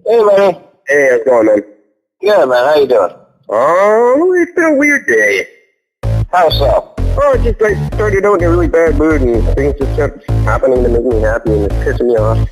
Hey, buddy. Hey, how's it going, man? Good, man. How you doing? Oh, it's been a weird day. How so? Oh, it's just I started out in a really bad mood and things just kept happening to make me happy and it's pissing me off.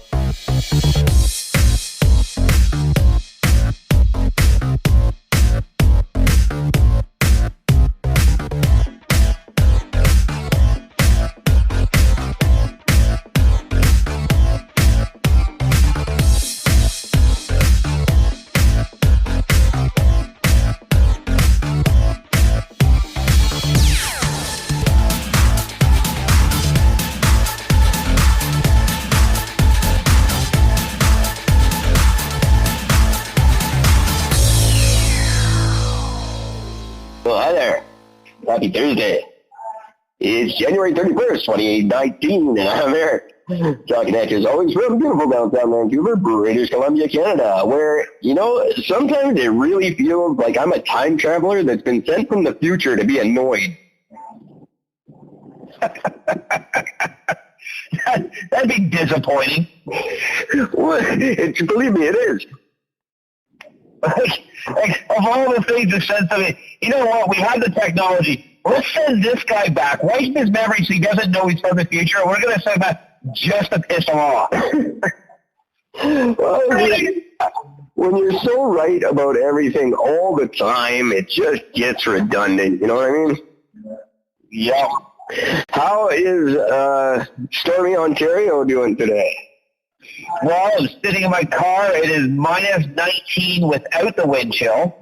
Well, hi there. Happy Thursday. It's January 31st, 2019, and I'm Eric. Talking at you as always from beautiful downtown Vancouver, British Columbia, Canada, where, sometimes it really feels like I'm a time traveler that's been sent from the future to be annoyed. That'd be disappointing. Well, believe me, it is. Like, of all the things that send something, you know what? We have the technology. Let's send this guy back. Wipe his memory so he doesn't know he's from the future. We're going to send him back just to piss him off. Well, when you're so right about everything all the time, it just gets redundant. You know what I mean? Yeah. How is stormy Ontario doing today? Well, I'm sitting in my car. It is minus 19 without the wind chill.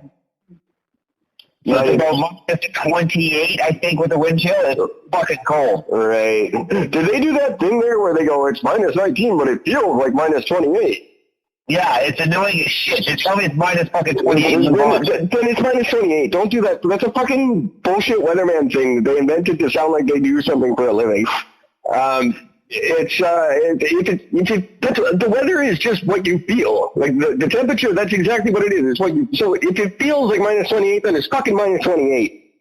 So it's about minus 28, I think, with the wind chill. It's fucking cold. Right. Did they do that thing there where they go, it's minus 19, but it feels like minus 28? Yeah, it's annoying as shit. They tell me it's minus fucking 28. Then it's minus 28. Don't do that. That's a fucking bullshit weatherman thing. They invented to sound like they do something for a living. The weather is just what you feel. Like the temperature, that's exactly what it is. It's what you. So if it feels like minus 28, then it's fucking minus 28.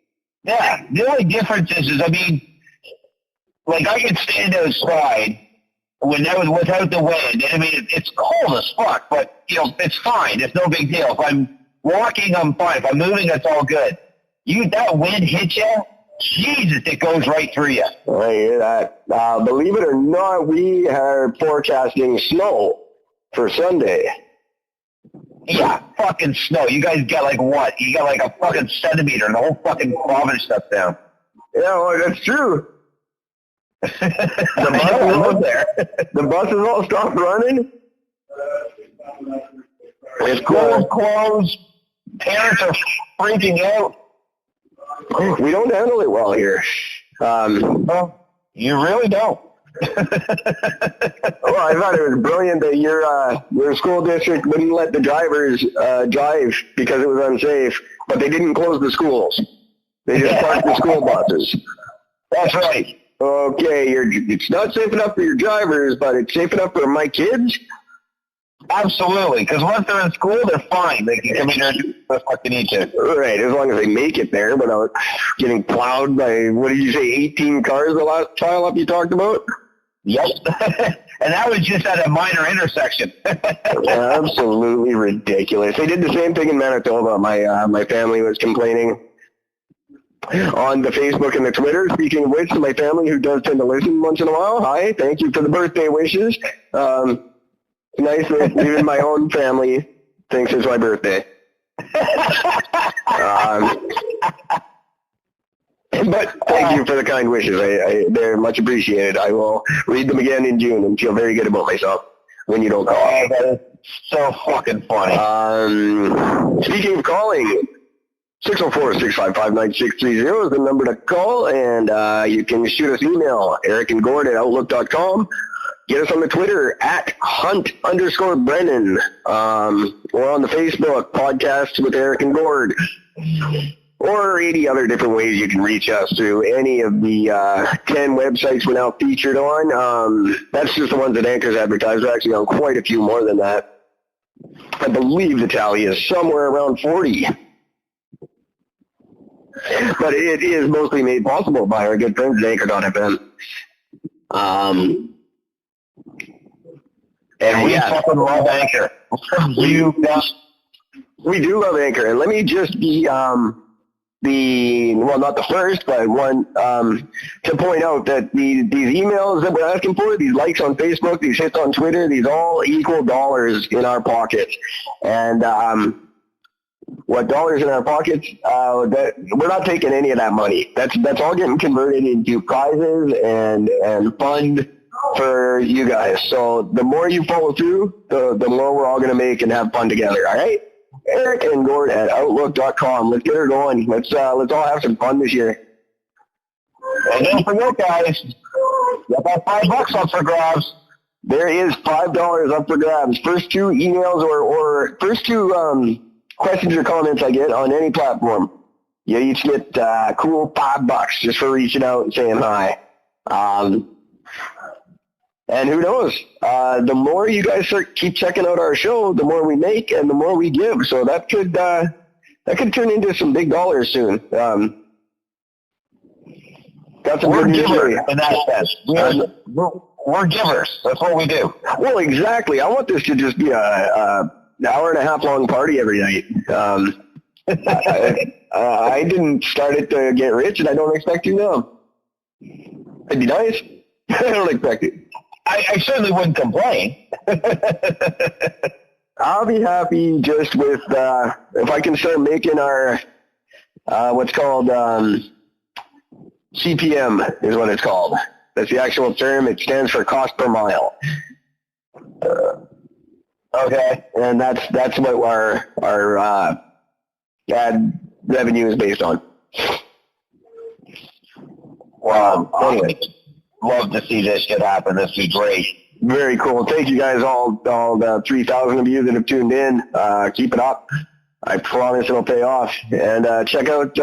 Yeah. The only difference is I can stand outside when that was without the wind. I mean, it's cold as fuck, but it's fine. It's no big deal. If I'm walking, I'm fine. If I'm moving, that's all good. That wind hits you. Jesus, it goes right through you. I hear that. Believe it or not, we are forecasting snow for Sunday. Yeah, fucking snow. You guys got like what? You got like a fucking centimeter and the whole fucking province shuts down. Yeah, well, that's true. The buses all stopped running. Schools closed. Parents are freaking out. We don't handle it well here. Well, you really don't. Well, I thought it was brilliant that your school district wouldn't let the drivers drive because it was unsafe, but they didn't close the schools. They just parked the school buses. That's right. Okay, it's not safe enough for your drivers, but it's safe enough for my kids? Absolutely, because once they're in school, they're fine. They can come in there and do what they need to. Right, as long as they make it there without getting plowed by, what did you say, 18 cars the last pile up you talked about? Yep. And that was just at a minor intersection. Absolutely ridiculous. They did the same thing in Manitoba. My family was complaining on the Facebook and the Twitter. Speaking of which, my family, who does tend to listen once in a while, hi, thank you for the birthday wishes. Nice that even my own family thinks it's my birthday. But thank you for the kind wishes. They're much appreciated. I will read them again in June and feel very good about myself when you don't call. Oh, that is so fucking funny. Speaking of calling, 604-655-9630 is the number to call, and you can shoot us email, ericandgord@outlook.com. Get us on the Twitter @Hunt_Brennan. Or on the Facebook, Podcasts with Eric and Gord. Or 80 other different ways you can reach us through any of the 10 websites we're now featured on. That's just the ones that Anchor's advertised. We're actually on quite a few more than that. I believe the tally is somewhere around 40. But it is mostly made possible by our good friends at Anchor.fm. And we fucking love Anchor. We do love Anchor. And let me just be not the first, but one to point out that these emails that we're asking for, these likes on Facebook, these hits on Twitter, these all equal dollars in our pockets. And what dollars in our pockets, that we're not taking any of that money. That's all getting converted into prizes and fund for you guys. So the more you follow through, the more we're all going to make and have fun together. All right? Eric and Gord at Outlook.com. Let's get her going. Let's all have some fun this year. And don't forget, guys, got that $5 up for grabs. There is $5 up for grabs. First two emails or first two questions or comments I get on any platform, you each get cool $5 just for reaching out and saying hi. And who knows? The more you guys keep checking out our show, the more we make and the more we give. So that could turn into some big dollars soon. Got some We're good news for givers you. in that sense. We're givers. That's what we do. Well, exactly. I want this to just be a hour and a half long party every night. I didn't start it to get rich, and I don't expect to now. It'd be nice. I don't expect it. I certainly wouldn't complain. I'll be happy just with if I can start making our what's called CPM is what it's called. That's the actual term. It stands for cost per mile. Okay, and that's what our ad revenue is based on. Wow. Anyway, love to see this shit happen. This would be great. Very cool. Thank you guys, all the 3,000 of you that have tuned in. Keep it up. I promise it'll pay off. And check out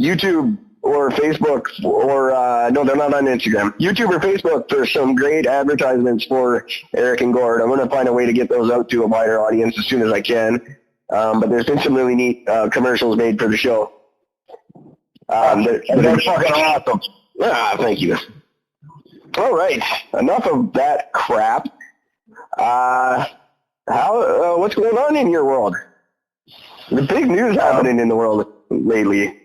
YouTube or Facebook or no, they're not on Instagram. YouTube or Facebook for some great advertisements for Eric and Gord. I'm going to find a way to get those out to a wider audience as soon as I can. But there's been some really neat commercials made for the show. They're fucking awesome. Thank you. All right, enough of that crap. What's going on in your world? The big news happening in the world lately.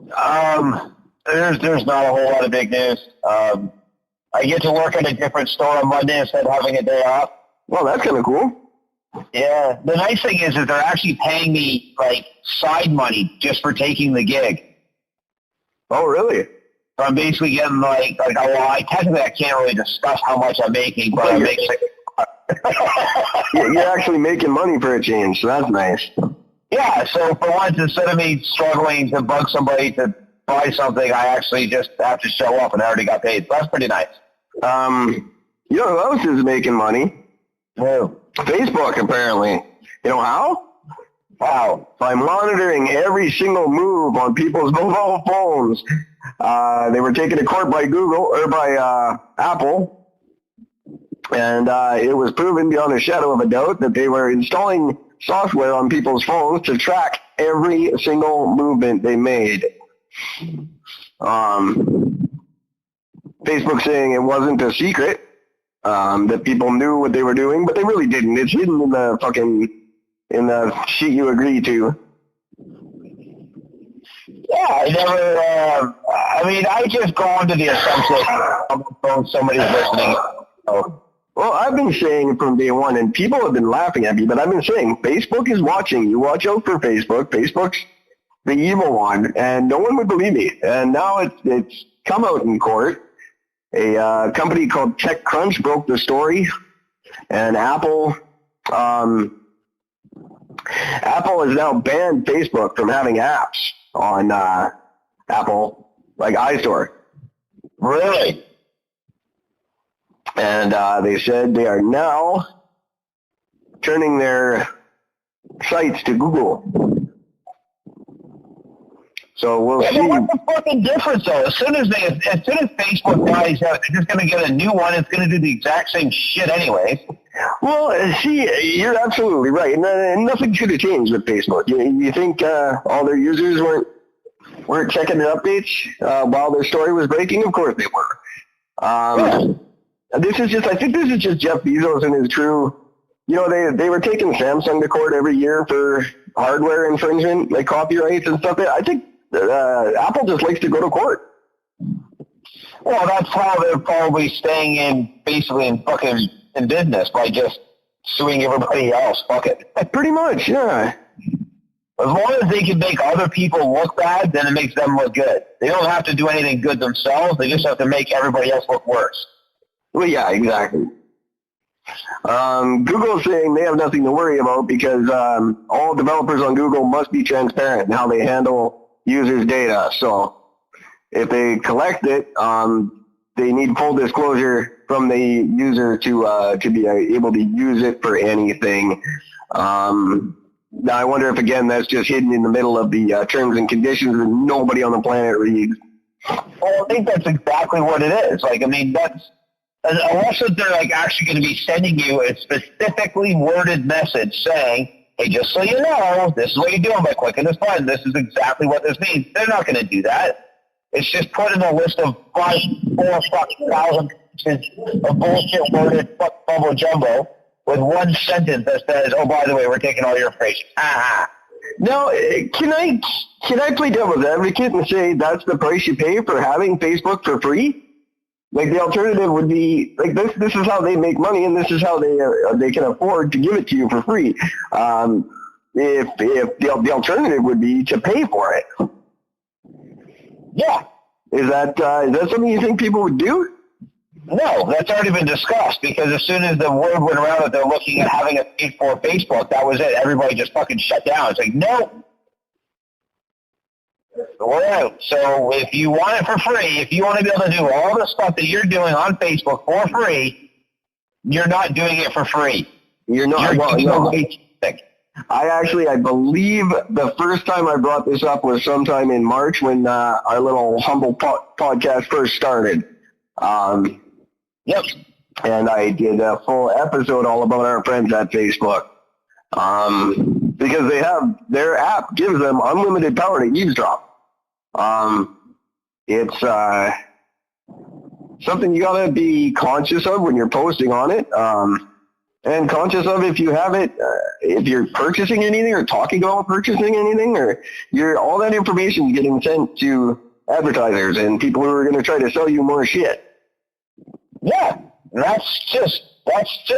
There's not a whole lot of big news. I get to work at a different store on Monday instead of having a day off. Well, that's kind of cool. Yeah. The nice thing is they're actually paying me like side money just for taking the gig. Oh, really? So I'm basically getting I can't really discuss how much I'm making, but I'm making. You're actually making money for a change, so that's nice. Yeah, so for once, instead of me struggling to bug somebody to buy something, I actually just have to show up, and I already got paid. So that's pretty nice. You know who else is making money? Who? Facebook, apparently. You know how? Wow. By monitoring every single move on people's mobile phones. They were taken to court by Google or by Apple, and it was proven beyond a shadow of a doubt that they were installing software on people's phones to track every single movement they made. Facebook saying it wasn't a secret, that people knew what they were doing, but they really didn't. It's hidden in the sheet you agree to. Yeah, I just go into the assumption somebody's listening. So. Well, I've been saying from day one, and people have been laughing at me, but I've been saying Facebook is watching. You watch out for Facebook. Facebook's the evil one, and no one would believe me. And now it's come out in court. A company called TechCrunch broke the story, and Apple has now banned Facebook from having apps on Apple, like iStore. Really? And they said they are now turning their sites to Google. So we'll see. What's the fucking difference, though? As soon as Facebook dies out, they're just going to get a new one. It's going to do the exact same shit anyway. Well, see, you're absolutely right. And nothing should have changed with Facebook. You think all their users weren't checking their updates while their story was breaking? Of course they were. I think this is just Jeff Bezos and his crew. You know, they were taking Samsung to court every year for hardware infringement, like copyrights and stuff. I think Apple just likes to go to court. Well, that's how they're probably staying in business by just suing everybody else. Fuck it. Pretty much, yeah. As long as they can make other people look bad, then it makes them look good. They don't have to do anything good themselves. They just have to make everybody else look worse. Well, yeah, exactly. Google's saying they have nothing to worry about because all developers on Google must be transparent in how they handle users' data. So if they collect it, they need full disclosure from the user to be able to use it for anything. Now, I wonder if, again, that's just hidden in the middle of the terms and conditions that nobody on the planet reads. Well, I think that's exactly what it is. Like, I mean, unless they're like actually going to be sending you a specifically worded message saying, hey, just so you know, this is what you're doing by clicking this button. This is exactly what this means. They're not going to do that. It's just put in a list of 4,000 pages of bullshit worded bubble jumbo with one sentence that says, oh, by the way, we're taking all your information. Now, can I play devil's advocate and say that's the price you pay for having Facebook for free? Like, the alternative would be, like, this is how they make money, and this is how they can afford to give it to you for free. If the alternative would be to pay for it. Yeah. Is that something you think people would do? No, that's already been discussed, because as soon as the word went around that they're looking at having a paid for Facebook, that was it. Everybody just fucking shut down. It's like, no. We're out. So if you want it for free, if you want to be able to do all the stuff that you're doing on Facebook for free, you're not doing it for free. You're not. I believe the first time I brought this up was sometime in March when our little humble podcast first started. Yep. And I did a full episode all about our friends at Facebook. Because their app gives them unlimited power to eavesdrop. It's something you gotta be conscious of when you're posting on it. And conscious of if you have it, if you're purchasing anything or talking about purchasing anything, or all that information is getting sent to advertisers and people who are going to try to sell you more shit. Yeah, that's just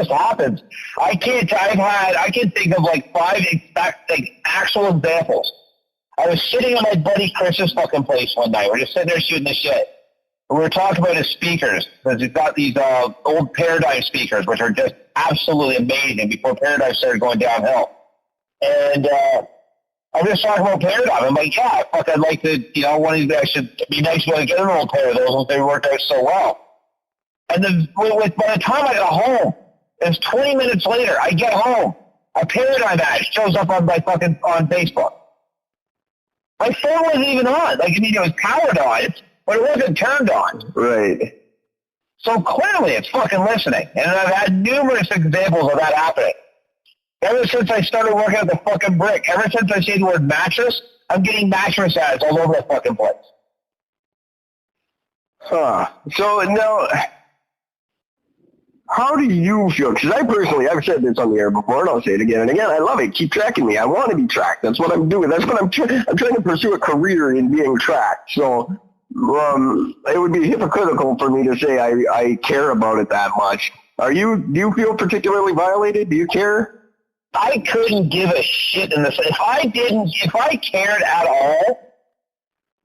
happens. I can think of like 5 actual examples. I was sitting at my buddy Chris's fucking place one night. We're just sitting there shooting the shit. We were talking about his speakers, because he's got these old Paradigm speakers, which are just absolutely amazing before Paradigm started going downhill. And I'm just talking about Paradigm. I'm like, yeah, I'd like to, one of these guys should be nice to get an old pair of those once they worked out so well. And then by the time I got home, it was 20 minutes later, I get home, a Paradigm ad shows up on Facebook. My phone wasn't even on. It was powered on, but it wasn't turned on. Right. So clearly it's fucking listening. And I've had numerous examples of that happening. Ever since I started working at the fucking brick, ever since I say the word mattress, I'm getting mattress ads all over the fucking place. Huh. So now, how do you feel? Because I've said this on the air before, and I'll say it again and again. I love it. Keep tracking me. I want to be tracked. That's what I'm doing. That's what I'm trying to pursue a career in being tracked. So it would be hypocritical for me to say I care about it that much. Do you feel particularly violated? Do you care? I couldn't give a shit in this. If I cared at all,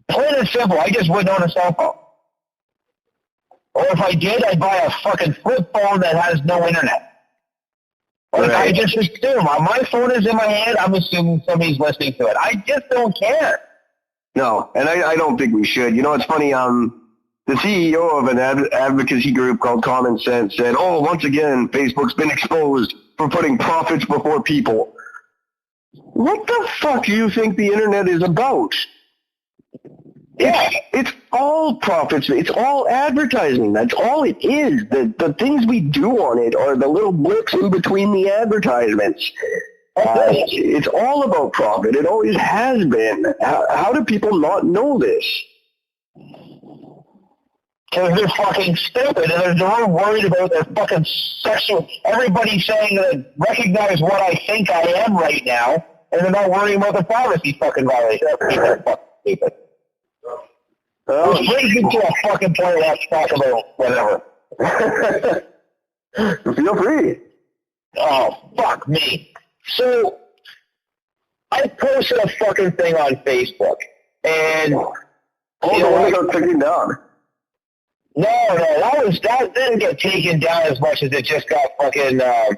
plain and simple, I just wouldn't own a cell phone. Or if I did, I'd buy a fucking flip phone that has no internet. Like, right. I just assume. My phone is in my hand, I'm assuming somebody's listening to it. I just don't care. No, and I don't think we should. It's funny, the CEO of an advocacy group called Common Sense said, once again, Facebook's been exposed for putting profits before people. What the fuck do you think the internet is about? Yeah. It's all profits. It's all advertising. That's all it is. The things we do on it are the little blips in between the advertisements. It's all about profit. It always has been. How do people not know this? Because they're fucking stupid and they're worried about their fucking sexual... Everybody's saying that recognize what I think I am right now, and they're not worrying about the privacy fucking violation. They're fucking stupid. Which brings me to a fucking point. Let's talk about whatever. Feel free. Oh, fuck me. So, I posted a fucking thing on Facebook, and... Oh, the one that got taken down. No, that didn't get taken down as much as it just got fucking, I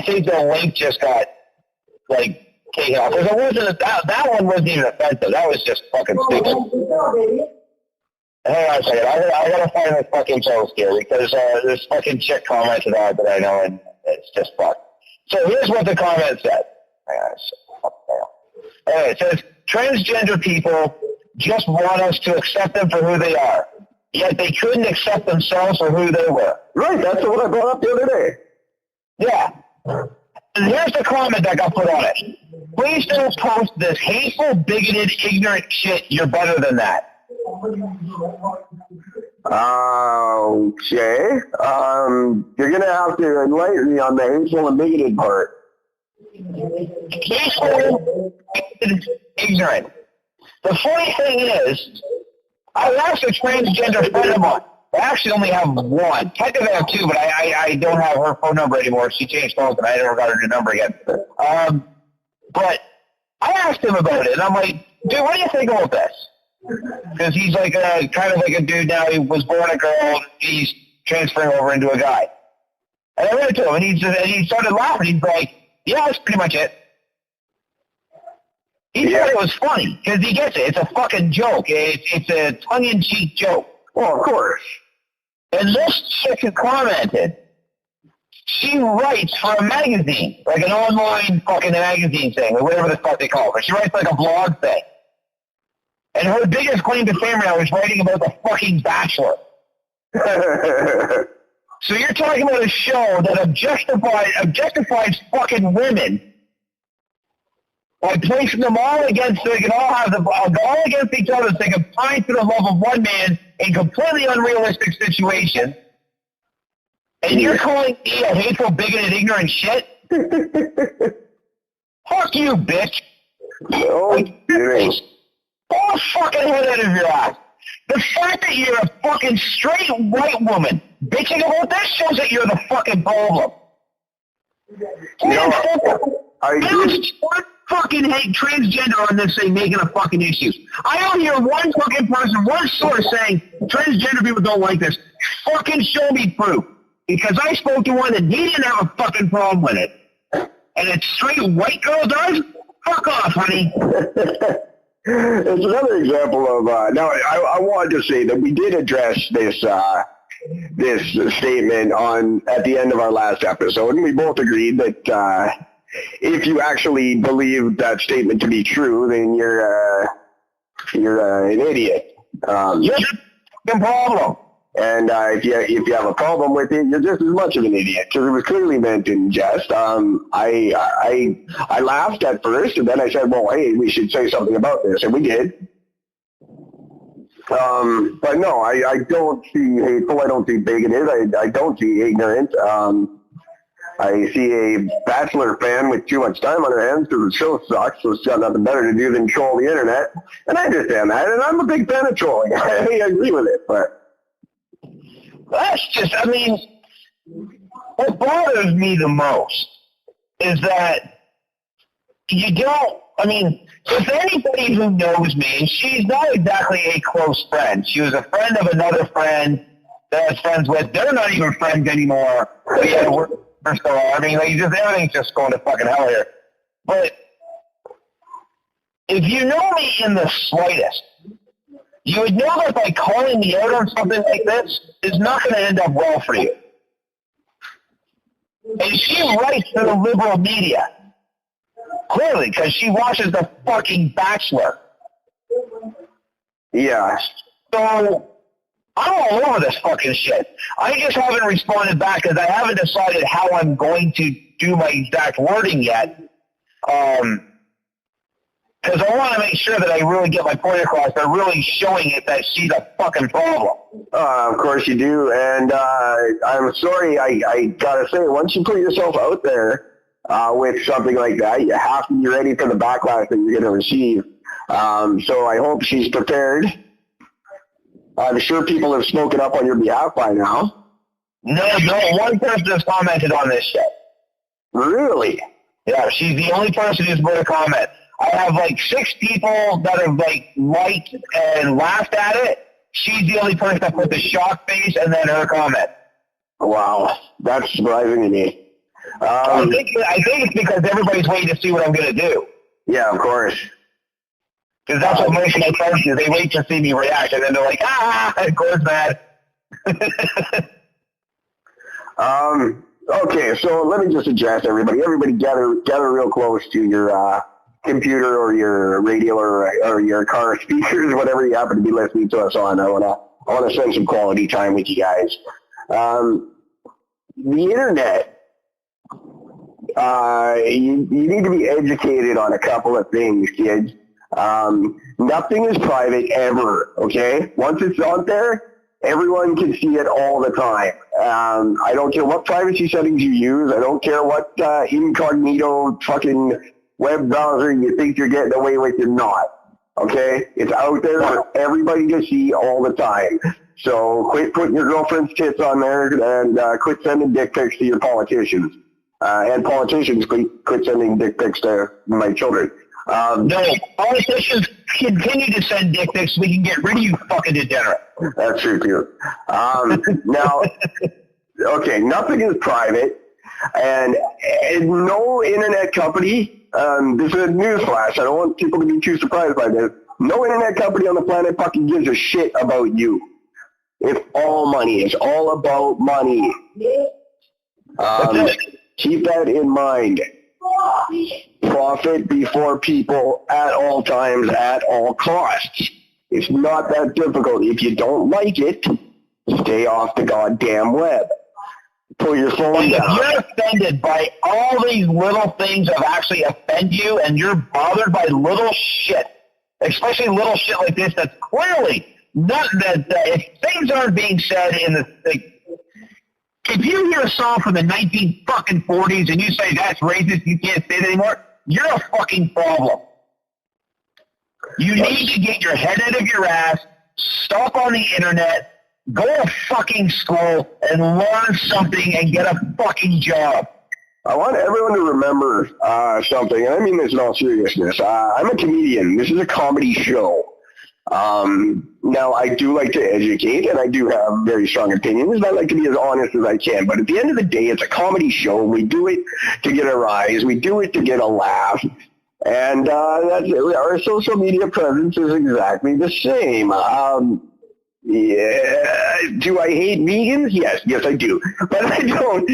think the link just got, like, taken off. Because it wasn't, that one wasn't even offensive. That was just fucking stupid. Hang on a second. I gotta find this fucking post here because this fucking chick commented on it that I know, and it's just fucked. So here's what the comment said. Hang on a second. It says, transgender people just want us to accept them for who they are, yet they couldn't accept themselves for who they were. Right, that's what I brought up the other day. Yeah. And here's the comment that got put on it. Please don't post this hateful, bigoted, ignorant shit. You're better than that. Okay. You're going to have to enlighten me on the hateful and bigoted part. Hateful, bigoted, ignorant. The funny thing is, I asked a transgender friend of mine. I actually only have one. Technically I have two, but I don't have her phone number anymore. She changed phones, and I never got her new number again. But I asked him about it, and I'm like, dude, what do you think about this? Because he's like kind of like a dude now. He was born a girl, and he's transferring over into a guy. And I read it to him, and he started laughing. He's like, yeah, that's pretty much it. He thought it was funny, because he gets it. It's a fucking joke. It's a tongue-in-cheek joke. Well, of course. And this chick who commented, she writes for a magazine, like an online fucking magazine thing, or whatever the fuck they call it. But she writes like a blog thing. And her biggest claim to fame now is writing about the fucking Bachelor. So you're talking about a show that objectifies fucking women by placing them all against, so they can all have all against each other, so they can find for the love of one man in completely unrealistic situations. And you're calling me a hateful, bigoted, ignorant shit? Fuck you, bitch. Oh, Pull the fucking head out of your ass. The fact that you're a fucking straight white woman bitching about this shows that you're the fucking problem. I fucking hate transgender on this thing making a fucking issue. I don't hear one fucking person, one source saying transgender people don't like this. Fucking show me proof. Because I spoke to one and he didn't have a fucking problem with it. And a straight white girl does? Fuck off, honey. It's another example of, now I wanted to say that we did address this statement at the end of our last episode, and we both agreed that if you actually believe that statement to be true, then you're an idiot. You're the problem. And if you have a problem with it, you're just as much of an idiot, because it was clearly meant in jest. I laughed at first, and then I said, well, hey, we should say something about this, and we did. But no, I don't see hateful, I don't see bigoted, I don't see ignorant. I see a Bachelor fan with too much time on her hands because the show sucks, so she's got nothing better to do than troll the internet. And I understand that, and I'm a big fan of trolling. I agree with it, but... That's just, I mean, what bothers me the most is that you don't, I mean, if anybody who knows me, and she's not exactly a close friend. She was a friend of another friend that I was friends with. They're not even friends anymore. So yeah, we're still, I mean, like, just everything's just going to fucking hell here. But if you know me in the slightest, you would know that by calling me out on something like this is not going to end up well for you. And she writes to the liberal media. Clearly, because she watches the fucking Bachelor. Yeah. So, I'm all over this fucking shit. I just haven't responded back because I haven't decided how I'm going to do my exact wording yet. Because I want to make sure that I really get my point across. They're really showing it that she's a fucking problem. Of course you do. And I'm sorry, I got to say, once you put yourself out there with something like that, you have to be ready for the backlash that you're going to receive. So I hope she's prepared. I'm sure people have spoken up on your behalf by now. No, one person has commented on this shit. Really? Yeah, she's the only person who's put a comment. I have like 6 people that have like liked and laughed at it. She's the only person that put the shock face and then her comment. Wow, that's surprising to me. I think it's because everybody's waiting to see what I'm going to do. Yeah, of course. Because that's what most of my friends do. They wait to see me react, and then they're like, of course, mad. Okay, so let me just address everybody. Everybody gather real close to your computer or your radio or your car speakers, whatever you happen to be listening to us on. I wanna spend some quality time with you guys. The internet, you need to be educated on a couple of things, kids. Nothing is private ever, okay? Once it's out there, everyone can see it all the time. I don't care what privacy settings you use. I don't care what incognito fucking web browser you think you're getting away with. You're not, okay? It's out there for everybody to see all the time. So quit putting your girlfriend's tits on there and quit sending dick pics to your politicians. And politicians, quit sending dick pics to my children. No, politicians continue to send dick pics so we can get rid of you fucking degenerate. That's true, too. Now, okay, nothing is private, and no internet company, this is a newsflash, I don't want people to be too surprised by this, no internet company on the planet fucking gives a shit about you. It's all money. It's all about money. Keep that in mind. Profit before people at all times, at all costs. It's not that difficult. If you don't like it, stay off the goddamn web. Pull your phone down. If you're offended by all these little things that actually offend you, and you're bothered by little shit, especially little shit like this, that's clearly not that if things aren't being said in the if you hear a song from the 1940s and you say that's racist, you can't say it anymore, you're a fucking problem. You need to get your head out of your ass, stop on the internet, go to fucking school, and learn something and get a fucking job. I want everyone to remember something, and I mean this in all seriousness. I'm a comedian. This is a comedy show. Now, I do like to educate, and I do have very strong opinions, and I like to be as honest as I can. But at the end of the day, it's a comedy show. We do it to get a rise. We do it to get a laugh. And that's it. Our social media presence is exactly the same. Yeah. Do I hate vegans? Yes, I do. But I don't,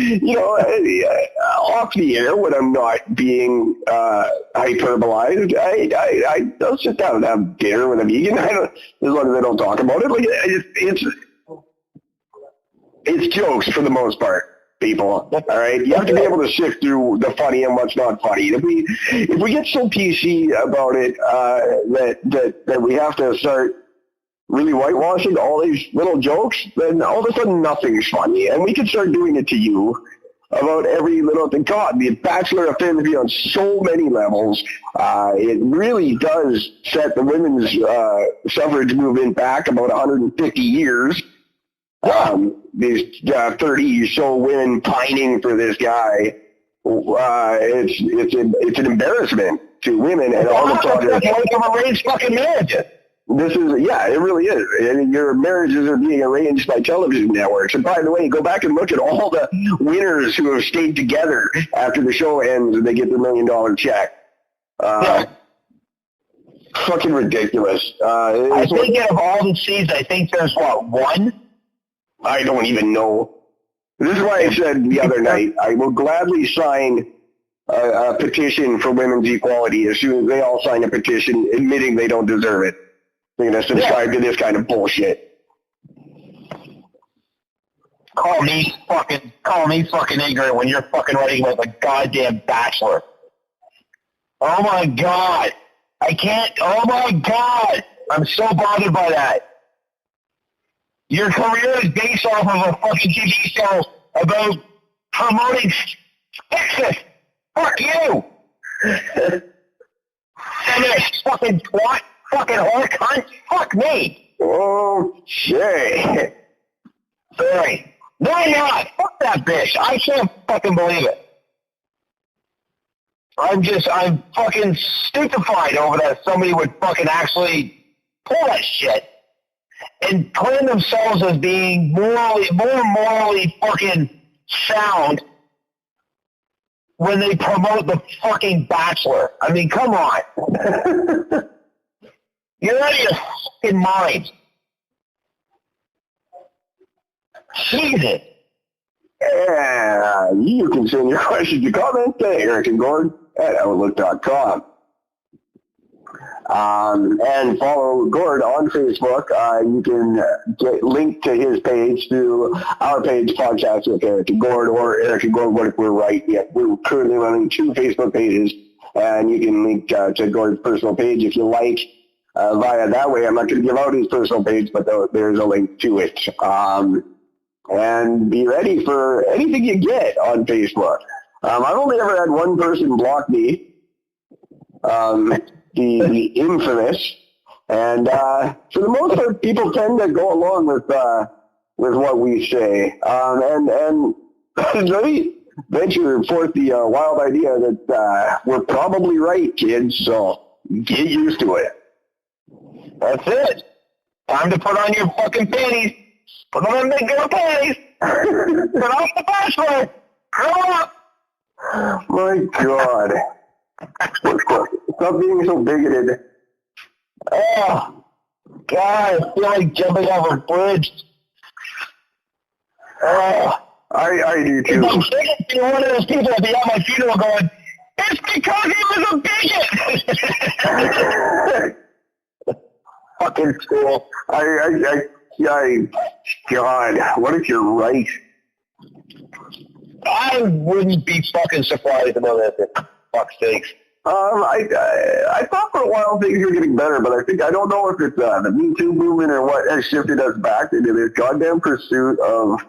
off the air when I'm not being hyperbolized. I'll sit down and have dinner with a vegan. As long as I don't talk about it. Like it's jokes for the most part. People, all right. You have to be able to sift through the funny and what's not funny. If we get so PC about it that we have to start really whitewashing all these little jokes, then all of a sudden nothing's funny. And we can start doing it to you about every little thing. God, the Bachelor offends me on so many levels. It really does set the women's suffrage movement back about 150 years. These 30 so women pining for this guy. It's an embarrassment to women and all the talkers. Arranged fucking marriages. This is, it really is. And your marriages are being arranged by television networks. And by the way, go back and look at all the winners who have stayed together after the show ends and they get their $1 million check. Fucking ridiculous. I think out of all the seasons, I think there's, one? I don't even know. This is why I said the other night, I will gladly sign a petition for women's equality as soon as they all sign a petition admitting they don't deserve it. They're going to subscribe to this kind of bullshit. Call me fucking ignorant when you're fucking writing about the goddamn Bachelor. Oh my God. I can't. Oh my God. I'm so bothered by that. Your career is based off of a fucking TV show about promoting sexist. Fuck you. Feminist fucking twat. Fucking whore cunt. Fuck me. Okay. Sorry. No, I'm not. Fuck that bitch. I can't fucking believe it. I'm fucking stupefied over that somebody would fucking actually pull that shit and claim themselves as being more morally fucking sound when they promote the fucking Bachelor. I mean, come on. You're out of your fucking mind. Jesus. Yeah, you can send your questions and comments to Eric and Gord at Outlook.com. And follow Gord on Facebook. You can get linked to his page through our page, Podcast with Eric and Gord, or Eric and Gord, what if we're right? Yeah, we're currently running 2 Facebook pages, and you can link to Gord's personal page if you like via that way. I'm not going to give out his personal page, but there's a link to it. And be ready for anything you get on Facebook. I've only ever had one person block me, the infamous, and for the most part, people tend to go along with what we say. And let me venture forth the wild idea that we're probably right, kids. So get used to it. That's it. Time to put on your fucking panties. Put on the big girl panties. Put off the Bachelor. Grow up. My God. Stop being so bigoted. Oh, God, I feel like jumping off a bridge. Oh. I do too. I'm thinking to one of those people at the end of my funeral going, it's because he was a bigot. Fucking school. God, what if you're right? I wouldn't be fucking surprised about that. Fuck's sakes. I thought for a while things were getting better, but I don't know if it's the Me Too movement or what has shifted us back into this goddamn pursuit of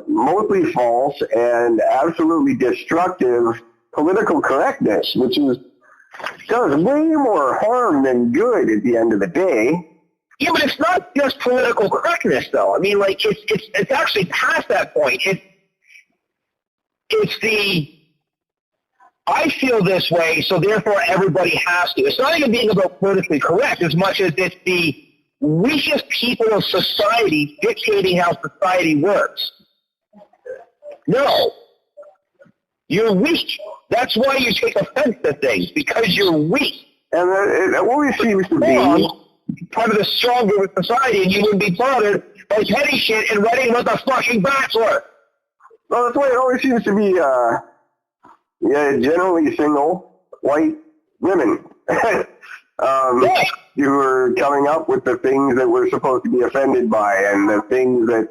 mostly false and absolutely destructive political correctness, which does way more harm than good at the end of the day. Yeah, but it's not just political correctness, though. I mean, like, it's actually past that point. It's the, I feel this way, so therefore everybody has to. It's not even being about politically correct as much as it's the weakest people of society dictating how society works. No. You're weak. That's why you take offense to things, because you're weak. And it always seems to be part of the strong group of society, and you wouldn't be bothered by petty shit and writing about the fucking Bachelor. Well, that's why it always seems to be generally single white women who are coming up with the things that we're supposed to be offended by and the things that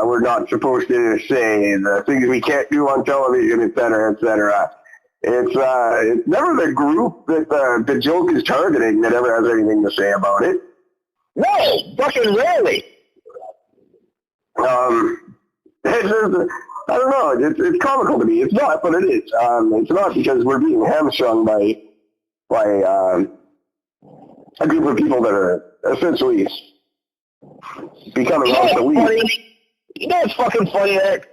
we're not supposed to say, the things we can't do on television, et cetera, et cetera. It's never the group that the joke is targeting that ever has anything to say about it. No, fucking rarely. I don't know. It's comical to me. It's not, but it is. It's not because we're being hamstrung by a group of people that are essentially becoming obsolete. You know what's fucking funny, Eric?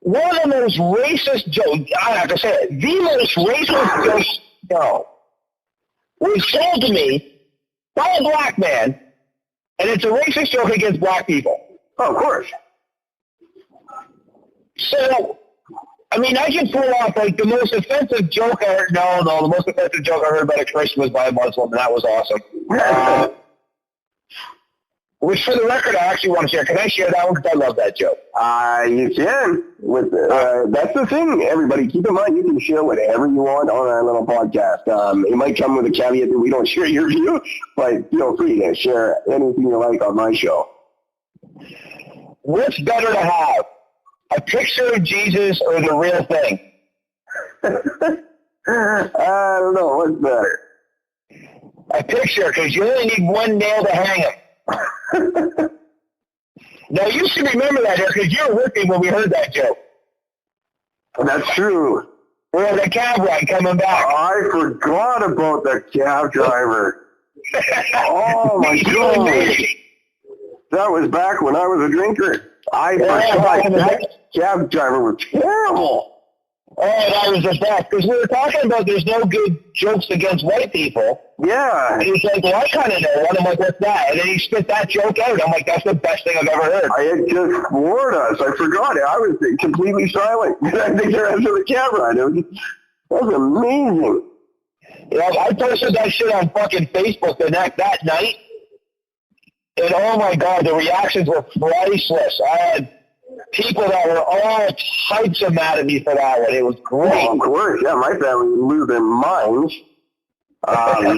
One of the most racist jokes, I have to say it, the most racist joke was told to me by a black man, and it's a racist joke against black people. Oh, of course. So, I mean, I can pull off, like, the most offensive joke I heard. No, the most offensive joke I heard about a Christian was by a Muslim, and that was awesome. Which, for the record, I actually want to share. Can I share that one? Because I love that joke. You can. That's the thing, everybody. Keep in mind, you can share whatever you want on our little podcast. It might come with a caveat that we don't share your view, but feel free to share anything you like on my show. What's better to have? A picture of Jesus or the real thing? I don't know. What's better? A picture, because you only need one nail to hang him. Now, you should remember that, because you were with me when we heard that joke. That's true. Well, the cab ride coming back. I forgot about the cab driver. Oh, my God. That was back when I was a drinker. I forgot that cab driver was terrible. Oh, that was the best. Because we were talking about there's no good jokes against white people. Yeah. And he's like, well, I kind of know one. I'm like, what's that? And then he spit that joke out. I'm like, that's the best thing I've ever heard. I had just floored us. I forgot it. I was completely silent. I think the rest of the cab ride. That was amazing. Yeah, I posted that shit on fucking Facebook that night. And oh my God, the reactions were priceless. I had people that were all types of mad at me for that one. It was great. Oh, of course, yeah, my family would lose their minds. I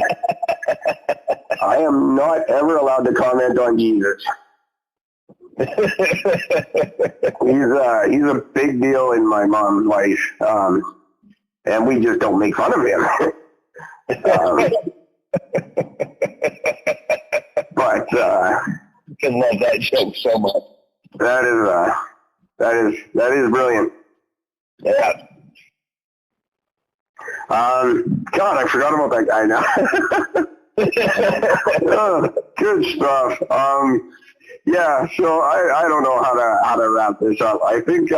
am not ever allowed to comment on Jesus. He's a big deal in my mom's life, and we just don't make fun of him. But I can love that joke so much. That is brilliant. Yeah. God, I forgot about that guy now. Oh, good stuff. Yeah, so I don't know how to wrap this up. I think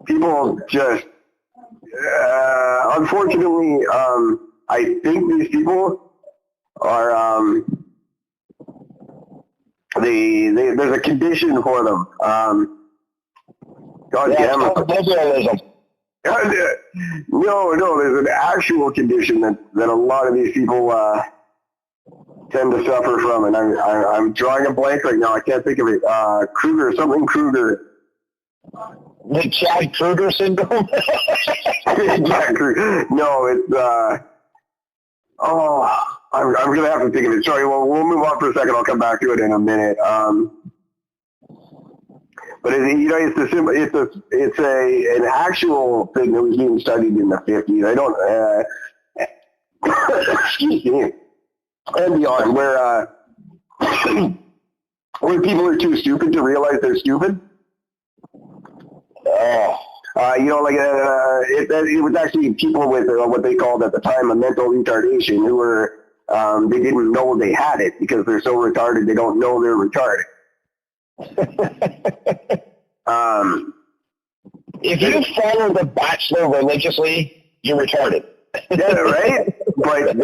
people just unfortunately I think these people are there's a condition for them. God damn it. Liberalism. No, there's an actual condition that a lot of these people tend to suffer from, and I'm drawing a blank right now. I can't think of it. Kruger. The Chad Kruger syndrome? Chad Kruger. No, it's I'm gonna have to think of it. Sorry, we'll move on for a second. I'll come back to it in a minute. But it's an actual thing that was being studied in the 50s. I don't excuse me, and beyond, where people are too stupid to realize they're stupid. It was actually people with what they called at the time a mental retardation, who were they didn't know they had it because they're so retarded they don't know they're retarded. If you follow The Bachelor religiously, you're retarded. Yeah, right? But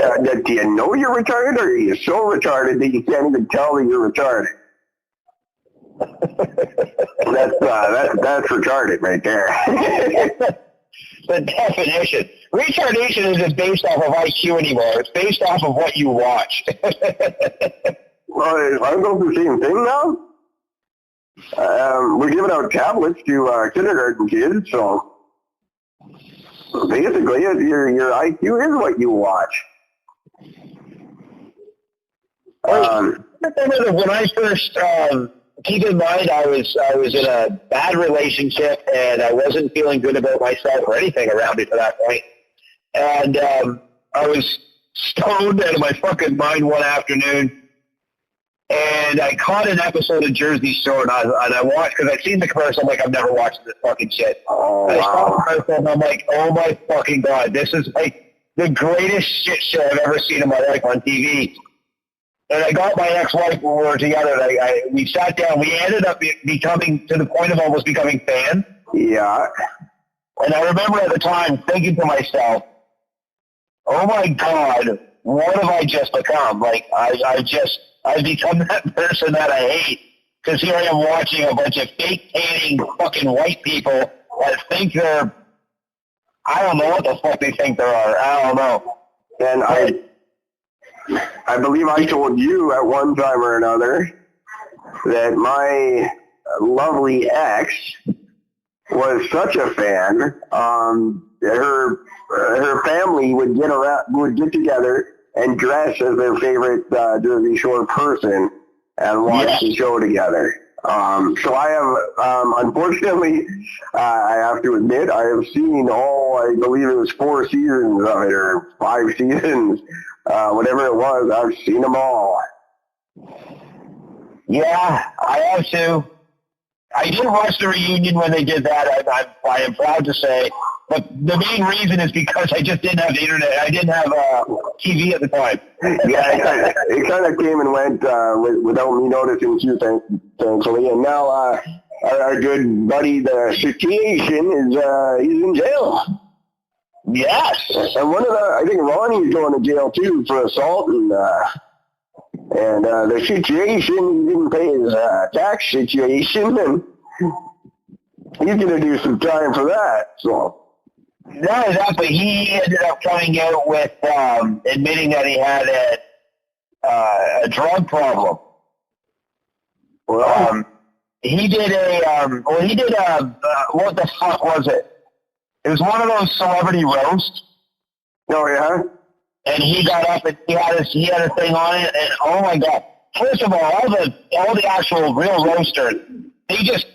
do you know you're retarded, or are you so retarded that you can't even tell that you're retarded? That's retarded right there. The definition. Retardation isn't based off of IQ anymore. It's based off of what you watch. Well, I'm going through the same thing now. We're giving out tablets to kindergarten kids, so basically your IQ is what you watch. When I first, keep in mind, I was in a bad relationship, and I wasn't feeling good about myself or anything around it to that point. And I was stoned out of my fucking mind one afternoon, and I caught an episode of Jersey Shore, and I watched, because I'd seen the commercial. I'm like, I've never watched this fucking shit. Oh, I saw wow. the commercial, and I'm like, oh my fucking God, this is like the greatest shit show I've ever seen in my life on TV. And I got my ex-wife when we were together. We sat down. We ended up becoming, to the point of almost becoming fans. Yeah. And I remember at the time thinking to myself, oh my God, what have I just become? Like, I've become that person that I hate. Because here I am watching a bunch of fake-hating fucking white people that think they're, I don't know what the fuck they think they are. I don't know. And I believe I told you at one time or another that my lovely ex was such a fan. Her family would get together and dress as their favorite Jersey Shore person and watch the show together. So I have, unfortunately, I have to admit, I have seen all, I believe it was 4 seasons of it, or 5 seasons, whatever it was. I've seen them all. Yeah, I have too. I did watch the reunion when they did that. I am proud to say, but the main reason is because I just didn't have the internet. I didn't have TV at the time. Yeah, it kind of came and went without me noticing too, thankfully. And now our good buddy, the Situation, he's in jail. Yes. And I think Ronnie's going to jail too for assault and the Situation, he didn't pay his tax situation, and he's going to do some time for that. So. Not only that, but he ended up coming out with admitting that he had a drug problem. Well, he did what the fuck was it? It was one of those celebrity roasts. oh yeah? And he got up and he had a thing on it, and oh my god! First of all the actual real roasters, they just,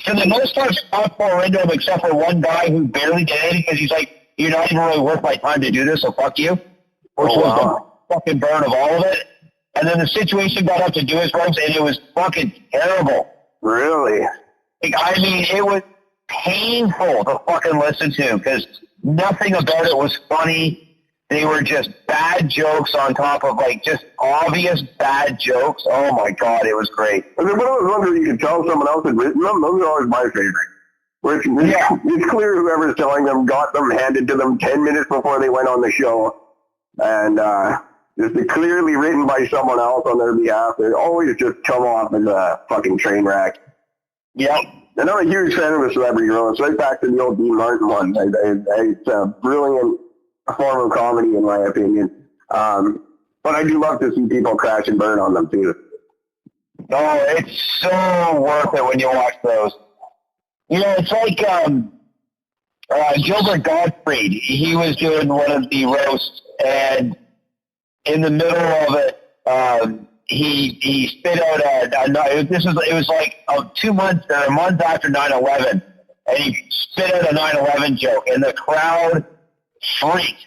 for the most part, not pour into him except for one guy who barely did anything because he's like, "You're not even really worth my time to do this, so fuck you," which was the fucking burn of all of it. And then the Situation got up to do his roast, and it was fucking terrible. Really? Like, I mean, it was painful to fucking listen to because nothing about it was funny. They were just bad jokes on top of, like, just obvious bad jokes. Oh, my God, it was great. I mean, one of those ones where you can tell someone else had written them, those are always my favorite. Where it's clear whoever's telling them got them handed to them 10 minutes before they went on the show. And just clearly written by someone else on their behalf. They always just come off as a fucking train wreck. Yep. And I'm a huge fan of the celebrity roast, right back to the old Dean Martin one. It's a brilliant form of comedy, in my opinion. But I do love to see people crash and burn on them, too. Oh, it's so worth it when you watch those. You know, it's like Gilbert Gottfried. He was doing one of the roasts, and in the middle of it, he spit out it was like 2 months or a month after 9/11, and he spit out a 9/11 joke, and the crowd freaked.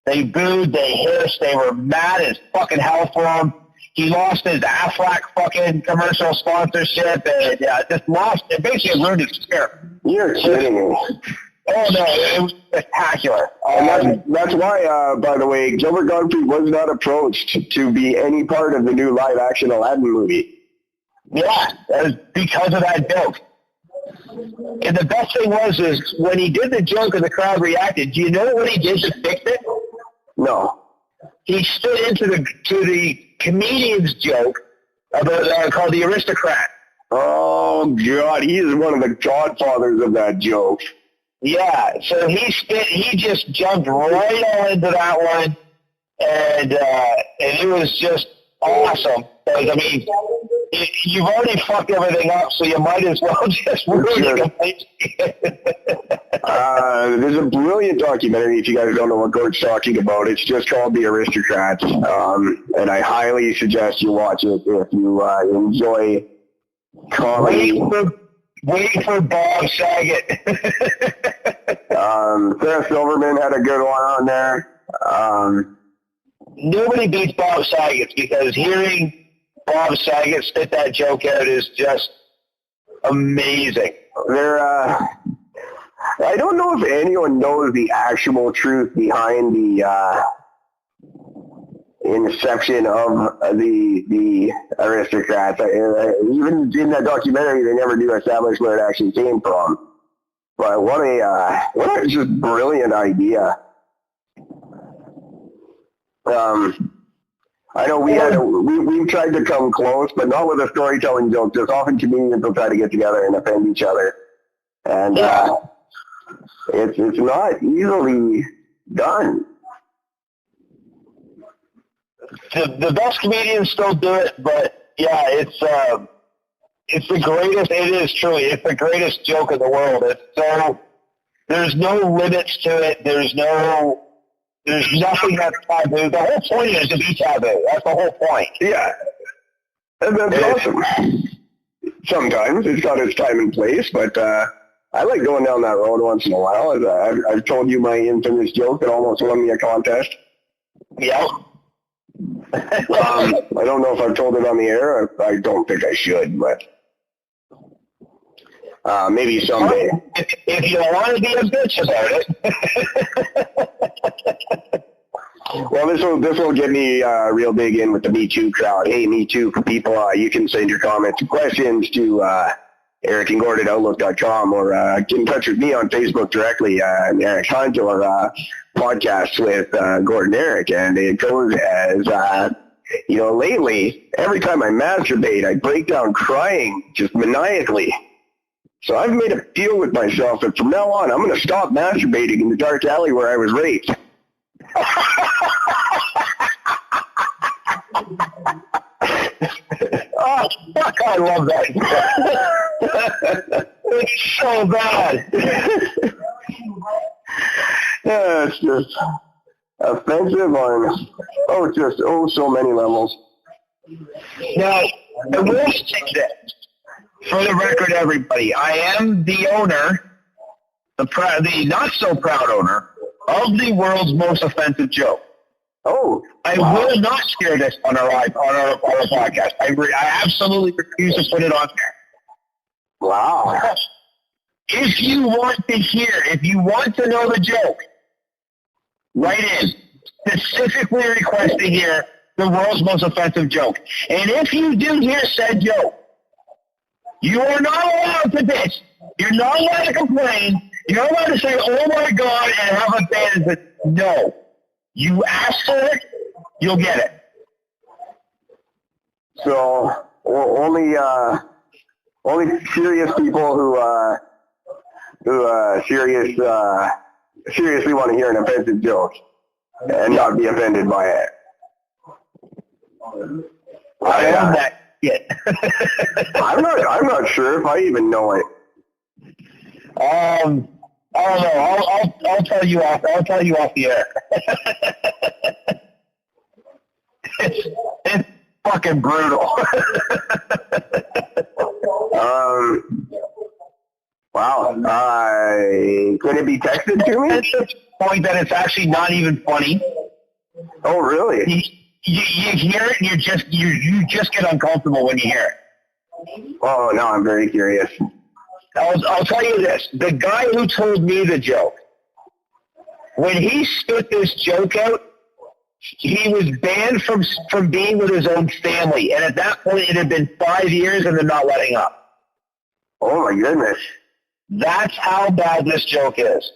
They booed, they hissed, they were mad as fucking hell for him. He lost his Aflac fucking commercial sponsorship, and it basically ruined his career. You're kidding me. Oh no, it was spectacular. And that's why, by the way, Gilbert Gottfried was not approached to be any part of the new live-action Aladdin movie. Yeah, that was because of that joke. And the best thing is when he did the joke and the crowd reacted, do you know what he did to fix it? No. He stood into the comedian's joke about called The Aristocrat. Oh, God, he is one of the godfathers of that joke. Yeah, so he just jumped right on into that one, and it was just awesome. Because, I mean, you've already fucked everything up, so you might as well just ruin it completely. There's a brilliant documentary, if you guys don't know what Gord's talking about. It's just called The Aristocrats, and I highly suggest you watch it if you enjoy comedy. Wait for Bob Saget. Sarah Silverman had a good one on there. Nobody beats Bob Saget because hearing Bob Saget spit that joke out is just amazing. I don't know if anyone knows the actual truth behind the inception of the Aristocrats. Even in that documentary, they never do establish where it actually came from. But what a just brilliant idea. I know we tried to come close, but not with a storytelling joke. Just often comedians will try to get together and offend each other, and it's not easily done. The best comedians still do it, but yeah, it's the greatest. It is truly, it's the greatest joke in the world. It's so there's no limits to it. There's nothing that's taboo. The whole point is to be taboo. That's the whole point. Yeah, and that's awesome. sometimes. It's got its time and place, but I like going down that road once in a while. I've told you my infamous joke that almost won me a contest. Yeah. I don't know if I've told it on the air. I don't think I should, but maybe someday. If you want to be a bitch about it. Well, this will get me real big in with the Me Too crowd. Hey, Me Too people, you can send your comments and questions to ericandgord@outlook.com or get in touch with me on Facebook directly, Eric Hunt, or podcasts with Gordon Eric. And it goes as, lately, every time I masturbate, I break down crying just maniacally. So I've made a deal with myself that from now on, I'm going to stop masturbating in the dark alley where I was raped. Oh, fuck, I love that. It's so bad. Yeah, it's just offensive on, so many levels. Now, I will say this, for the record, everybody, I am the owner, the not so proud owner, of the world's most offensive joke. Oh, I will not share this on our podcast. I absolutely refuse to put it on there. Wow. If you want to know the joke, write in. Specifically request to hear the world's most offensive joke. And if you do hear said joke, you are not allowed to bitch. You're not allowed to complain. You're not allowed to say, oh my God, and have a band. No. You ask for it, you'll get it. So only serious people who seriously want to hear an offensive joke and not be offended by it. I love that shit. I'm not sure if I even know it. I don't know. I'll tell you off the air. It's fucking brutal. Wow. Could it be texted to me? At the point that it's actually not even funny. Oh, really? You hear it, and you just get uncomfortable when you hear it. Oh, no, I'm very curious. I'll tell you this. The guy who told me the joke, when he spit this joke out, he was banned from being with his own family. And at that point, it had been 5 years, and they're not letting up. Oh, my goodness. That's how bad this joke is.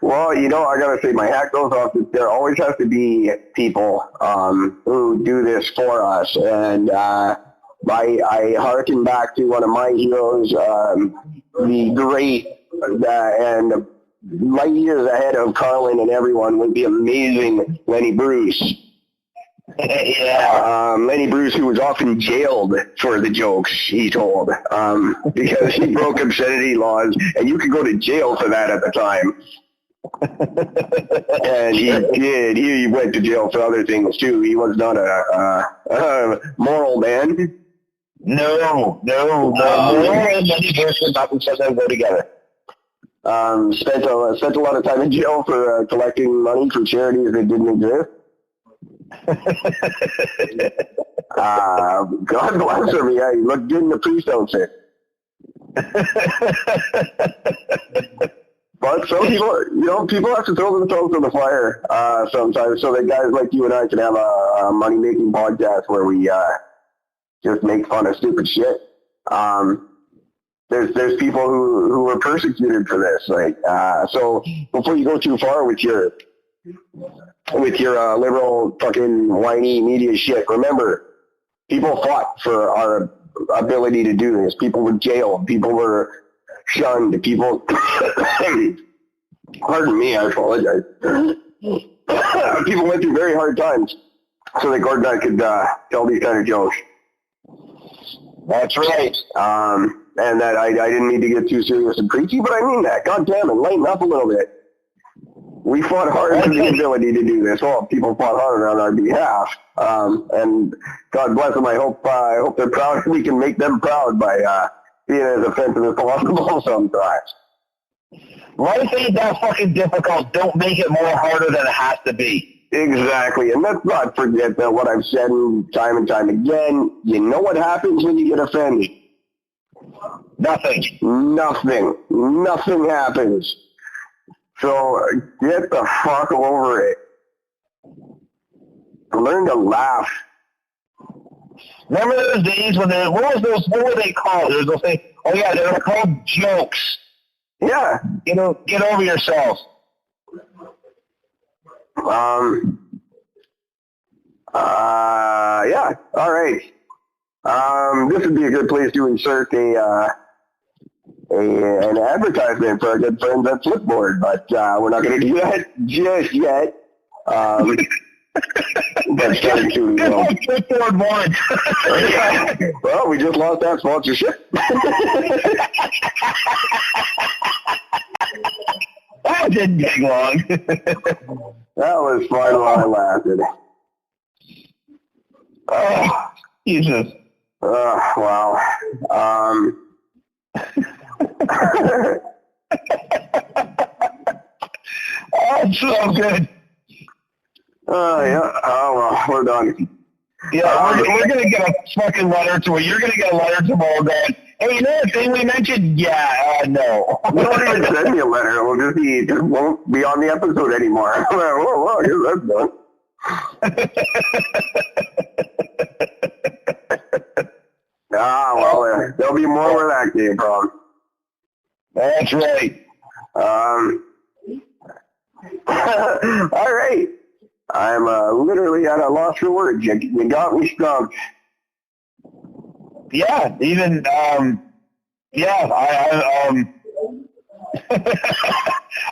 Well, I got to say, my hat goes off. There always has to be people who do this for us. And I harken back to one of my heroes, the great and light years ahead of Carlin and everyone would be amazing Lenny Bruce. Yeah. Lenny Bruce, who was often jailed for the jokes he told, because he broke obscenity laws, and you could go to jail for that at the time. And he did. He went to jail for other things too. He was not a moral man. No. Moral and Lenny Bruce would not be something that go together. Spent a lot of time in jail for collecting money for charities that didn't exist. God bless him. Yeah, he looked good in the priest outfit. But some people have to throw themselves in the fire sometimes, so that guys like you and I can have a money-making podcast where we just make fun of stupid shit. There's people who were persecuted for this. So before you go too far with your liberal fucking whiny media shit, remember, people fought for our ability to do this. People were jailed. People were shunned. People, pardon me, I apologize. People went through very hard times so that Gordon and I could tell these kind of jokes. That's right. And that I didn't need to get too serious and preachy, but I mean that. God damn it, lighten up a little bit. We fought hard for the ability to do this. Well, people fought hard on our behalf. And God bless them. I hope they're proud. We can make them proud by being as offensive as possible sometimes. Life ain't that fucking difficult. Don't make it more harder than it has to be. Exactly. And let's not forget that what I've said time and time again, you know what happens when you get offended? Nothing. Nothing happens. So get the fuck over it. Learn to laugh. Remember those days when what were they called? There was those things, oh yeah, they were called jokes. Yeah. Get over yourself. Yeah. All right. This would be a good place to insert an advertisement for our good friends at Flipboard, but we're not going to do that just yet. But starting to, Flipboard once. Well, we just lost that sponsorship. That didn't take long. That was fun while it lasted. Oh, Jesus. Wow. Oh, it's so good. Yeah. Oh, well, we're done. Yeah, we're going to get a fucking letter to it. You're going to get a letter tomorrow going, hey, you know the thing we mentioned? Yeah, no. Don't even send me a letter. It won't be on the episode anymore. Whoa, I guess that's done. Well, there'll be more where that came from. That's right. All right. I'm literally at a loss for words. You got me stumped. Yeah, even, yeah, I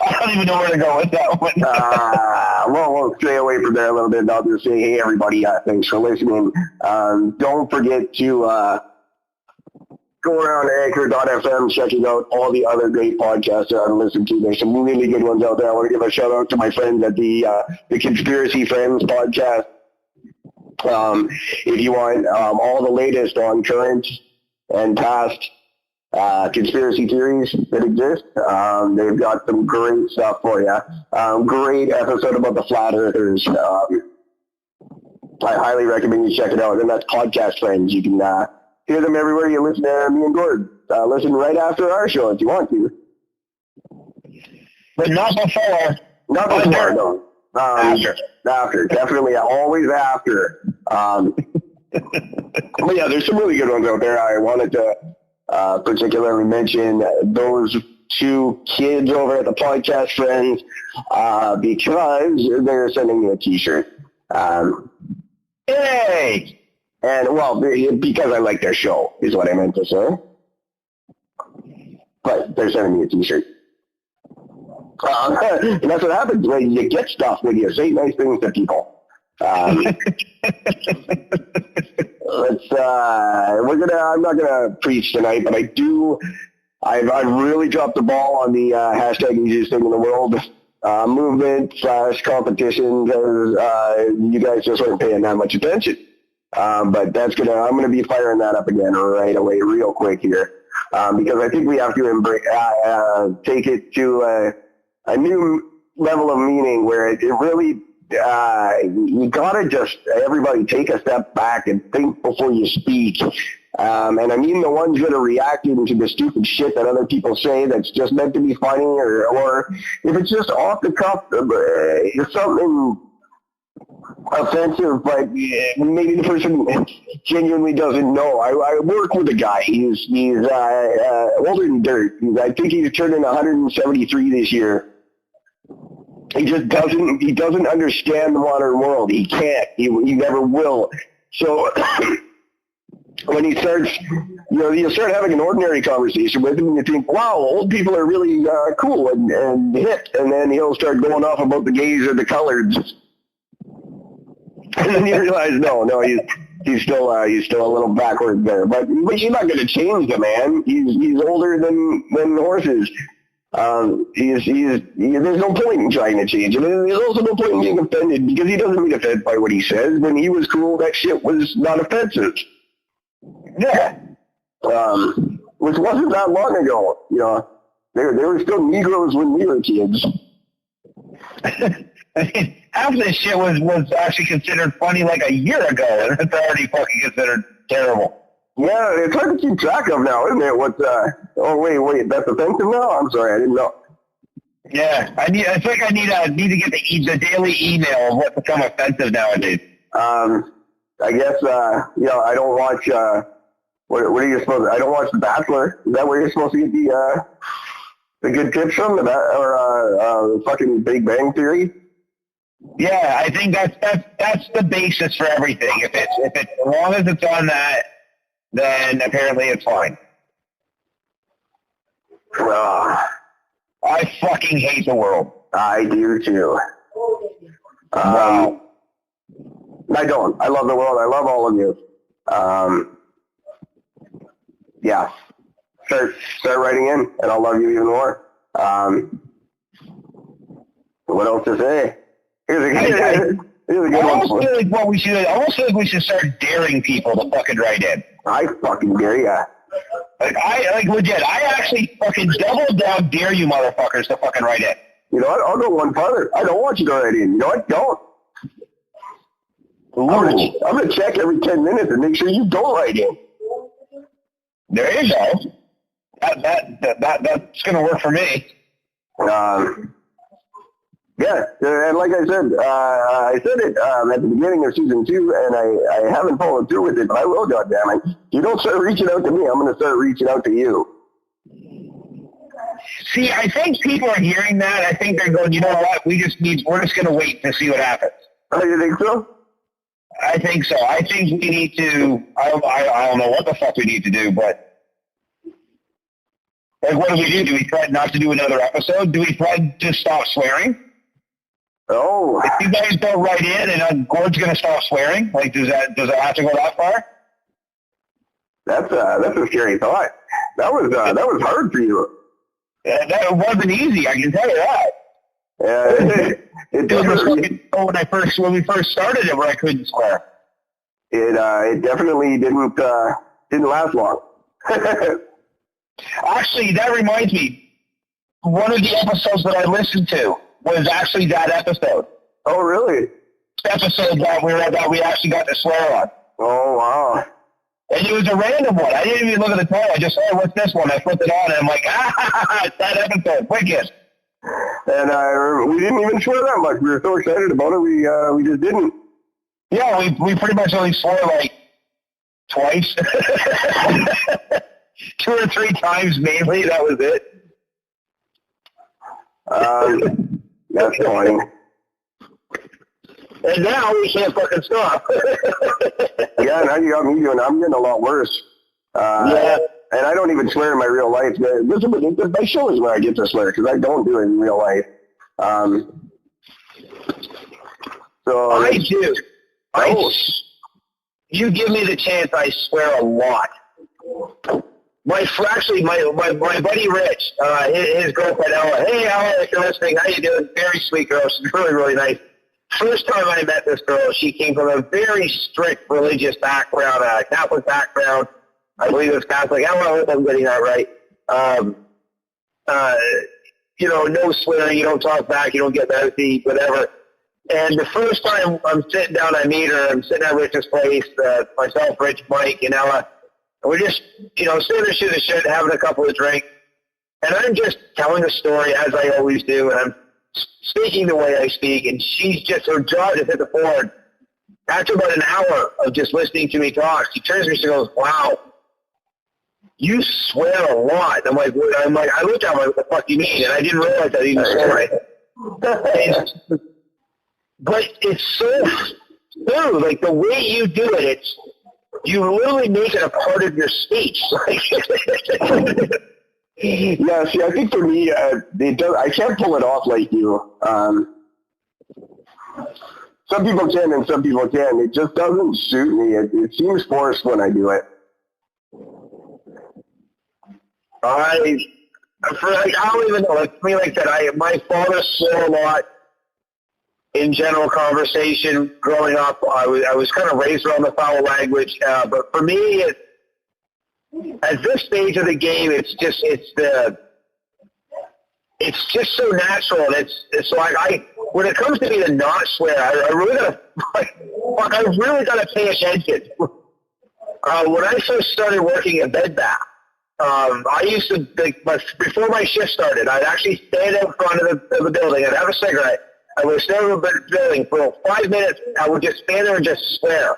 don't even know where to go with that one. Well, we'll stay away from there a little bit. I'll just say, hey, everybody, thanks for listening. Don't forget to go around Anchor.fm, checking out all the other great podcasts there to listen to. There's some really good ones out there. I want to give a shout out to my friends at the Conspiracy Friends podcast. If you want all the latest on current and past conspiracy theories that exist, they've got some great stuff for you. Great episode about the flat earthers. I highly recommend you check it out. And that's Podcast Friends. You can hear them everywhere you listen to me and Gord. Listen right after our show if you want to. But not before. Not before, no. After. Definitely, always after. But yeah, there's some really good ones out there. I wanted to particularly mention those two kids over at the Podcast Friends because they're sending me a t-shirt. Hey! And, well, because I like their show, is what I meant to say. But they're sending me a t-shirt. And that's what happens when you get stuff when you say nice things to people. I'm not gonna preach tonight, but I've really dropped the ball on the hashtag easiest thing in the world movement / competition because you guys just weren't paying that much attention. But I'm gonna be firing that up again right away, real quick here, because I think we have to take it to a new level of meaning where it really. You gotta just, everybody take a step back and think before you speak. And I mean the ones that are reacting to the stupid shit that other people say that's just meant to be funny, or if it's just off the cuff, it's something offensive, but maybe the person genuinely doesn't know. I work with a guy. He's older than dirt. I think he's turning 173 this year. He just doesn't understand the modern world. He can't. He never will. So when he starts, you start having an ordinary conversation with him and you think, wow, old people are really cool and hip. And then he'll start going off about the gays or the coloreds. And then you realize, no, he's still a little backwards there. But you're not going to change the man. He's older than horses. There's no point in trying to change him. And there's also no point in being offended because he doesn't get offended by what he says. When he was cool, that shit was not offensive. Yeah. which wasn't that long ago. You know, they were still Negroes when we were kids. I mean, half of this shit was actually considered funny like a year ago, and it's already fucking considered terrible. Yeah, it's hard to keep track of now, isn't it? Oh, wait, that's offensive now? I'm sorry, I didn't know. Yeah, I think I need to get the daily email of what's become offensive nowadays. I guess, I don't watch, what are you supposed to, I don't watch The Bachelor. Is that where you're supposed to get the good tips from? Or fucking Big Bang Theory? Yeah, I think that's the basis for everything. If it's as long as it's on that, then apparently it's fine. I fucking hate the world. I do too. Wow. I don't. I love the world. I love all of you. Yeah. Start writing in, and I'll love you even more. What else to say? Here's a good one. I almost feel like we should start daring people to fucking write in. I fucking dare ya. Legit. I actually fucking double down dare you motherfuckers to fucking write in. You know what? I'll go one farther. I don't want you to write in. You know what? Don't. I'm gonna check every 10 minutes and make sure you don't write in. There you go. That's gonna work for me. Yeah, and like I said it at the beginning of season 2, and I haven't followed through with it, but I will, goddammit. If you don't start reaching out to me, I'm going to start reaching out to you. See, I think people are hearing that. I think they're going, you know what, we're just going to wait to see what happens. Oh, you think so? I think so. I think we need to, I don't know what the fuck we need to do, but like, what do we do? Do we try not to do another episode? Do we try to stop swearing? Oh. If you guys don't write in and Gord's going to stop swearing, like, does it have to go that far? That's a scary thought. That was hard for you. That wasn't easy, I can tell you that. Yeah, it definitely, when we first started it, where I couldn't swear. It definitely didn't last long. Actually, that reminds me. One of the episodes that I listened to was actually that episode. Oh, really? Episode that we actually got to swear on. Oh, wow. And it was a random one. I didn't even look at the title. I just said, what's this one? I flipped it on, and I'm like, it's that episode. Wicked. And we didn't even swear that much. We were so excited about it, we just didn't. Yeah, we pretty much only swore like twice. 2 or 3 times mainly. That was it. That's funny. And now we can't fucking stop. Yeah, now you got me doing. I'm getting a lot worse. Yeah. And I don't even swear in my real life. My show is where I get to swear because I don't do it in real life. So I do. You give me the chance, I swear a lot. My buddy Rich, his girlfriend Ella. Hey Ella, if you're listening, how you doing? Very sweet girl. She's really, really nice. First time I met this girl, she came from a very strict religious background, Catholic background. I believe it was Catholic. I don't know if I'm getting that right. No swearing, you don't talk back, you don't get mouthy, whatever. And the first time I'm sitting down, I meet her. I'm sitting at Rich's place, myself, Rich, Mike, and Ella. And we're just, sitting there shooting the shit, having a couple of drinks. And I'm just telling the story as I always do, and I'm speaking the way I speak, and her jaw just hit the floor. After about an hour of just listening to me talk, she turns to me and she goes, wow, you swear a lot. I'm like, I looked at her, what the fuck do you mean? And I didn't realize I didn't swear. But it's so true. Like, the way you do it, you literally make it a part of your speech. Yeah, see, I think for me, I can't pull it off like you. Some people can and some people can. It just doesn't suit me. It seems forced when I do it. I don't even know. Like, for me, like that, my father swore a lot in general conversation growing up. I was kind of raised around the foul language. But for me, at this stage of the game, it's just so natural. And it's like when it comes to me to not swear, I really gotta I really gotta pay attention. When I first started working at Bed Bath, I used to, before my shift started, I'd actually stand out front of the building. I'd have a cigarette. I would stand in the building for 5 minutes. I would just stand there and just swear.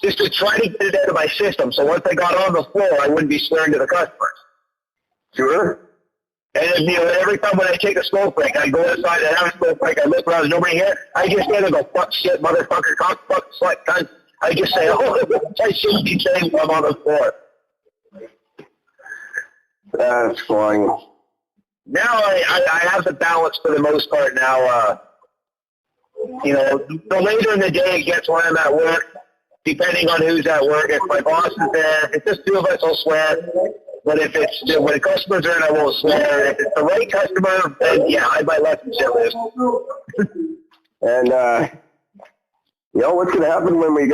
Just to try to get it out of my system. So once I got on the floor, I wouldn't be swearing to the customers. Sure. And every time when I take a smoke break, I go inside and have a smoke break. I look around, there's nobody here. I just stand there and go, fuck, shit, motherfucker, cock, fuck, slut, cunt. I just say, oh, I shouldn't be saying when I'm on the floor. That's funny. Now I have the balance for the most part now. The later in the day it gets when I'm at work, depending on who's at work. If my boss is there, if just two of us, I'll swear. But if it's when the customers are in, I won't swear. If it's the right customer, then yeah, I might let them shit loose. And what's going to happen when we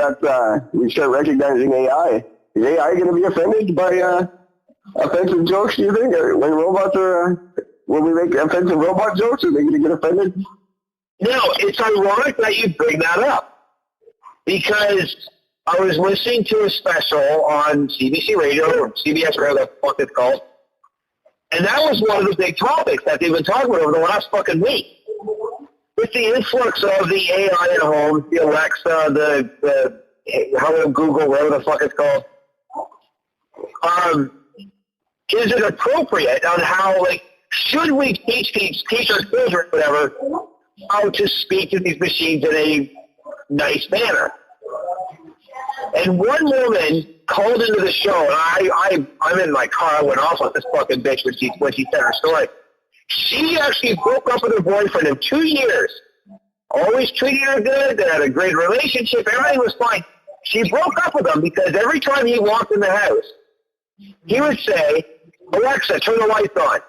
start recognizing AI? Is AI going to be offended by offensive jokes? Do you think, or when robots when we make offensive robot jokes, are they going to get offended? No, it's ironic that you bring that up because I was listening to a special on CBC Radio or CBS, whatever the fuck it's called, and that was one of the big topics that they've been talking about over the last fucking week. With the influx of the AI at home, the Alexa, the Hello Google, whatever the fuck it's called, is it appropriate on how, should we teach our children, whatever, how to speak to these machines in a nice manner? And one woman called into the show, and I'm in my car. I went off on this fucking bitch when she said her story. She actually broke up with her boyfriend in 2 years. Always treated her good. They had a great relationship. Everything was fine. She broke up with him because every time he walked in the house, he would say, Alexa, turn the lights on.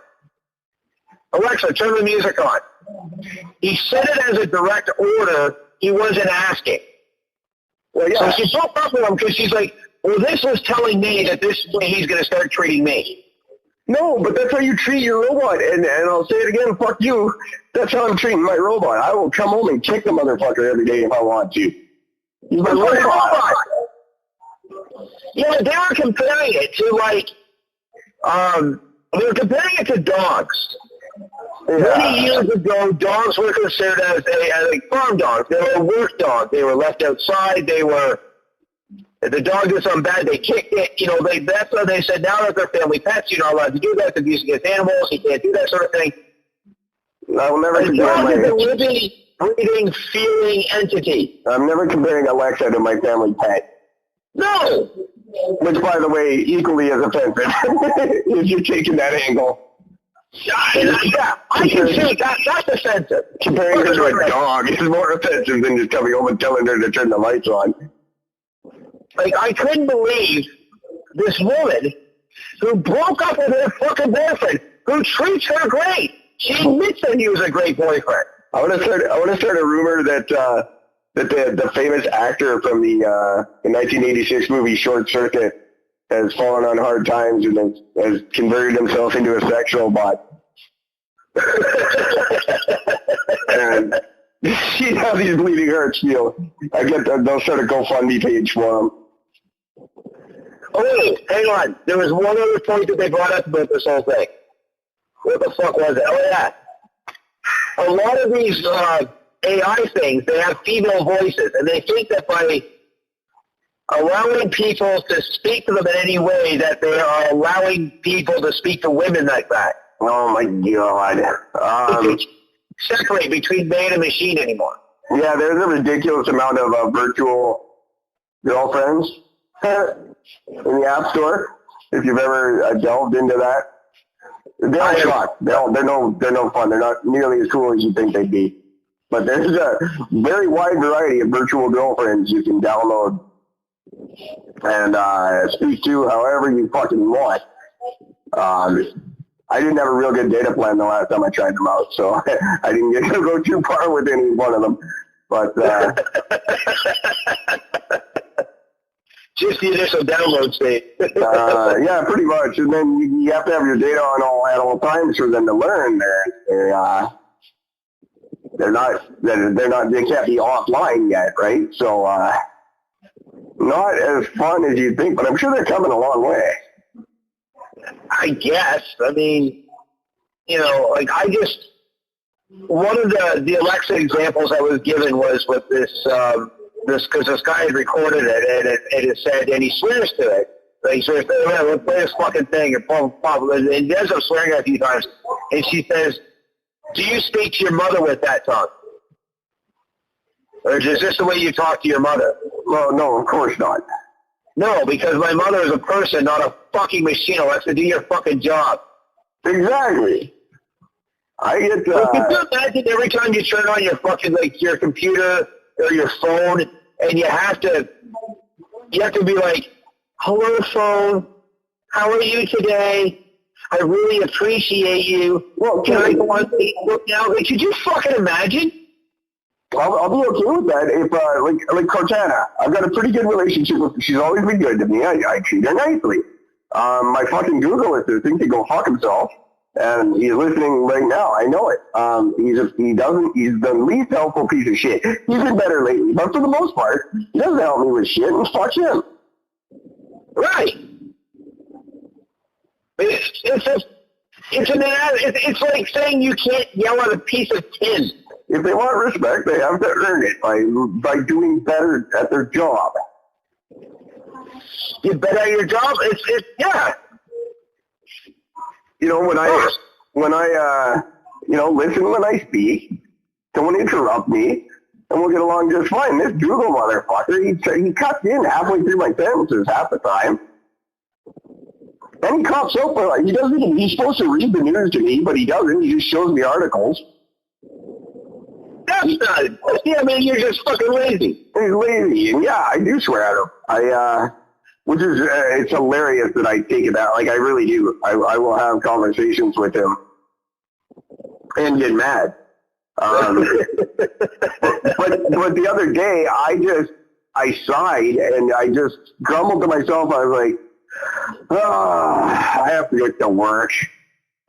Alexa, turn the music on. He said it as a direct order. He wasn't asking. Well, yeah. So she broke up with him because she's like, well, this was telling me that this is the way he's going to start treating me. No, but that's how you treat your robot. And I'll say it again, fuck you. That's how I'm treating my robot. I will come home and kick the motherfucker every day if I want to. He's my robot. Yeah, they were comparing it to they were comparing it to dogs. Yeah. Many years ago, dogs were considered as farm dogs. They were work dogs. They were left outside. If the dog did something bad, they kicked it. That's what they said. Now that they're family pets, you're not allowed to do that. It's abuse against animals. You can't do that sort of thing. I will never compare dog is a living, breathing, feeling entity. I'm never comparing Alexa to my family pet. No. Which, by the way, equally as offensive if you're taking that angle. Yeah, I can see that's offensive. Comparing her to a dog is more offensive than just coming home and telling her to turn the lights on. I couldn't believe this woman who broke up with her fucking boyfriend, who treats her great. She admits that he was a great boyfriend. I want to start a rumor that the famous actor from the 1986 movie Short Circuit has fallen on hard times and has converted himself into a sexual bot. And see how these bleeding hearts feel. I get that they'll start a GoFundMe page for him. Oh, hang on. There was one other point that they brought up about this whole thing. What the fuck was it? Oh, yeah. A lot of these AI things, they have female voices, and they think that by allowing people to speak to them in any way, that they are allowing people to speak to women like that. Oh, my God. Separate between man and machine anymore. Yeah, there's a ridiculous amount of virtual girlfriends in the App Store, if you've ever delved into that. They all suck. They're no fun. They're not nearly as cool as you think they'd be. But there's a very wide variety of virtual girlfriends you can download and speak to however you fucking want. I didn't have a real good data plan the last time I tried them out, so I didn't get to go too far with any one of them. But Just the initial download state. Yeah, pretty much. And then you have to have your data on at all times for them to learn. They can't be offline yet, right? So, not as fun as you'd think, but I'm sure they're coming a long way. I guess. I mean, like one of the Alexa examples I was given was with this because this guy had recorded it and it said, and he swears to it. Like, he swears, let's play this fucking thing, and and he ends up swearing a few times. And she says, do you speak to your mother with that tongue? Or is this the way you talk to your mother? Well, no, of course not. No, because my mother is a person, not a fucking machine. Alexa, do your fucking job. Exactly. I get Could you imagine every time you turn on your fucking, like, your computer or your phone, and you have to be like, hello, phone, how are you today? I really appreciate you. Well, can I go on Facebook now? Like, could you fucking imagine? I'll be okay with that if, like Cortana, I've got a pretty good relationship with her. She's always been good to me. I treat her nicely. My fucking Google assistant can go fuck himself, and he's listening right now. I know it. He's the least helpful piece of shit. He's been better lately, but for the most part, he doesn't help me with shit, and fuck him. Right. It's like saying you can't yell at a piece of tin. If they want respect, they have to earn it by doing better at their job. Get better at your job? Yeah. When I listen when I speak, don't interrupt me, and we'll get along just fine. This Google motherfucker, he cuts in halfway through my sentences half the time. And he cops up, he's supposed to read the news to me, but he doesn't. He just shows me articles. That's not it. Yeah, I mean, you're just fucking lazy. He's lazy, and yeah, I do swear at him. Which is, it's hilarious that I take it out. Like, I really do. I will have conversations with him and get mad. But the other day, I sighed and I just grumbled to myself. I was like, I have to get to work.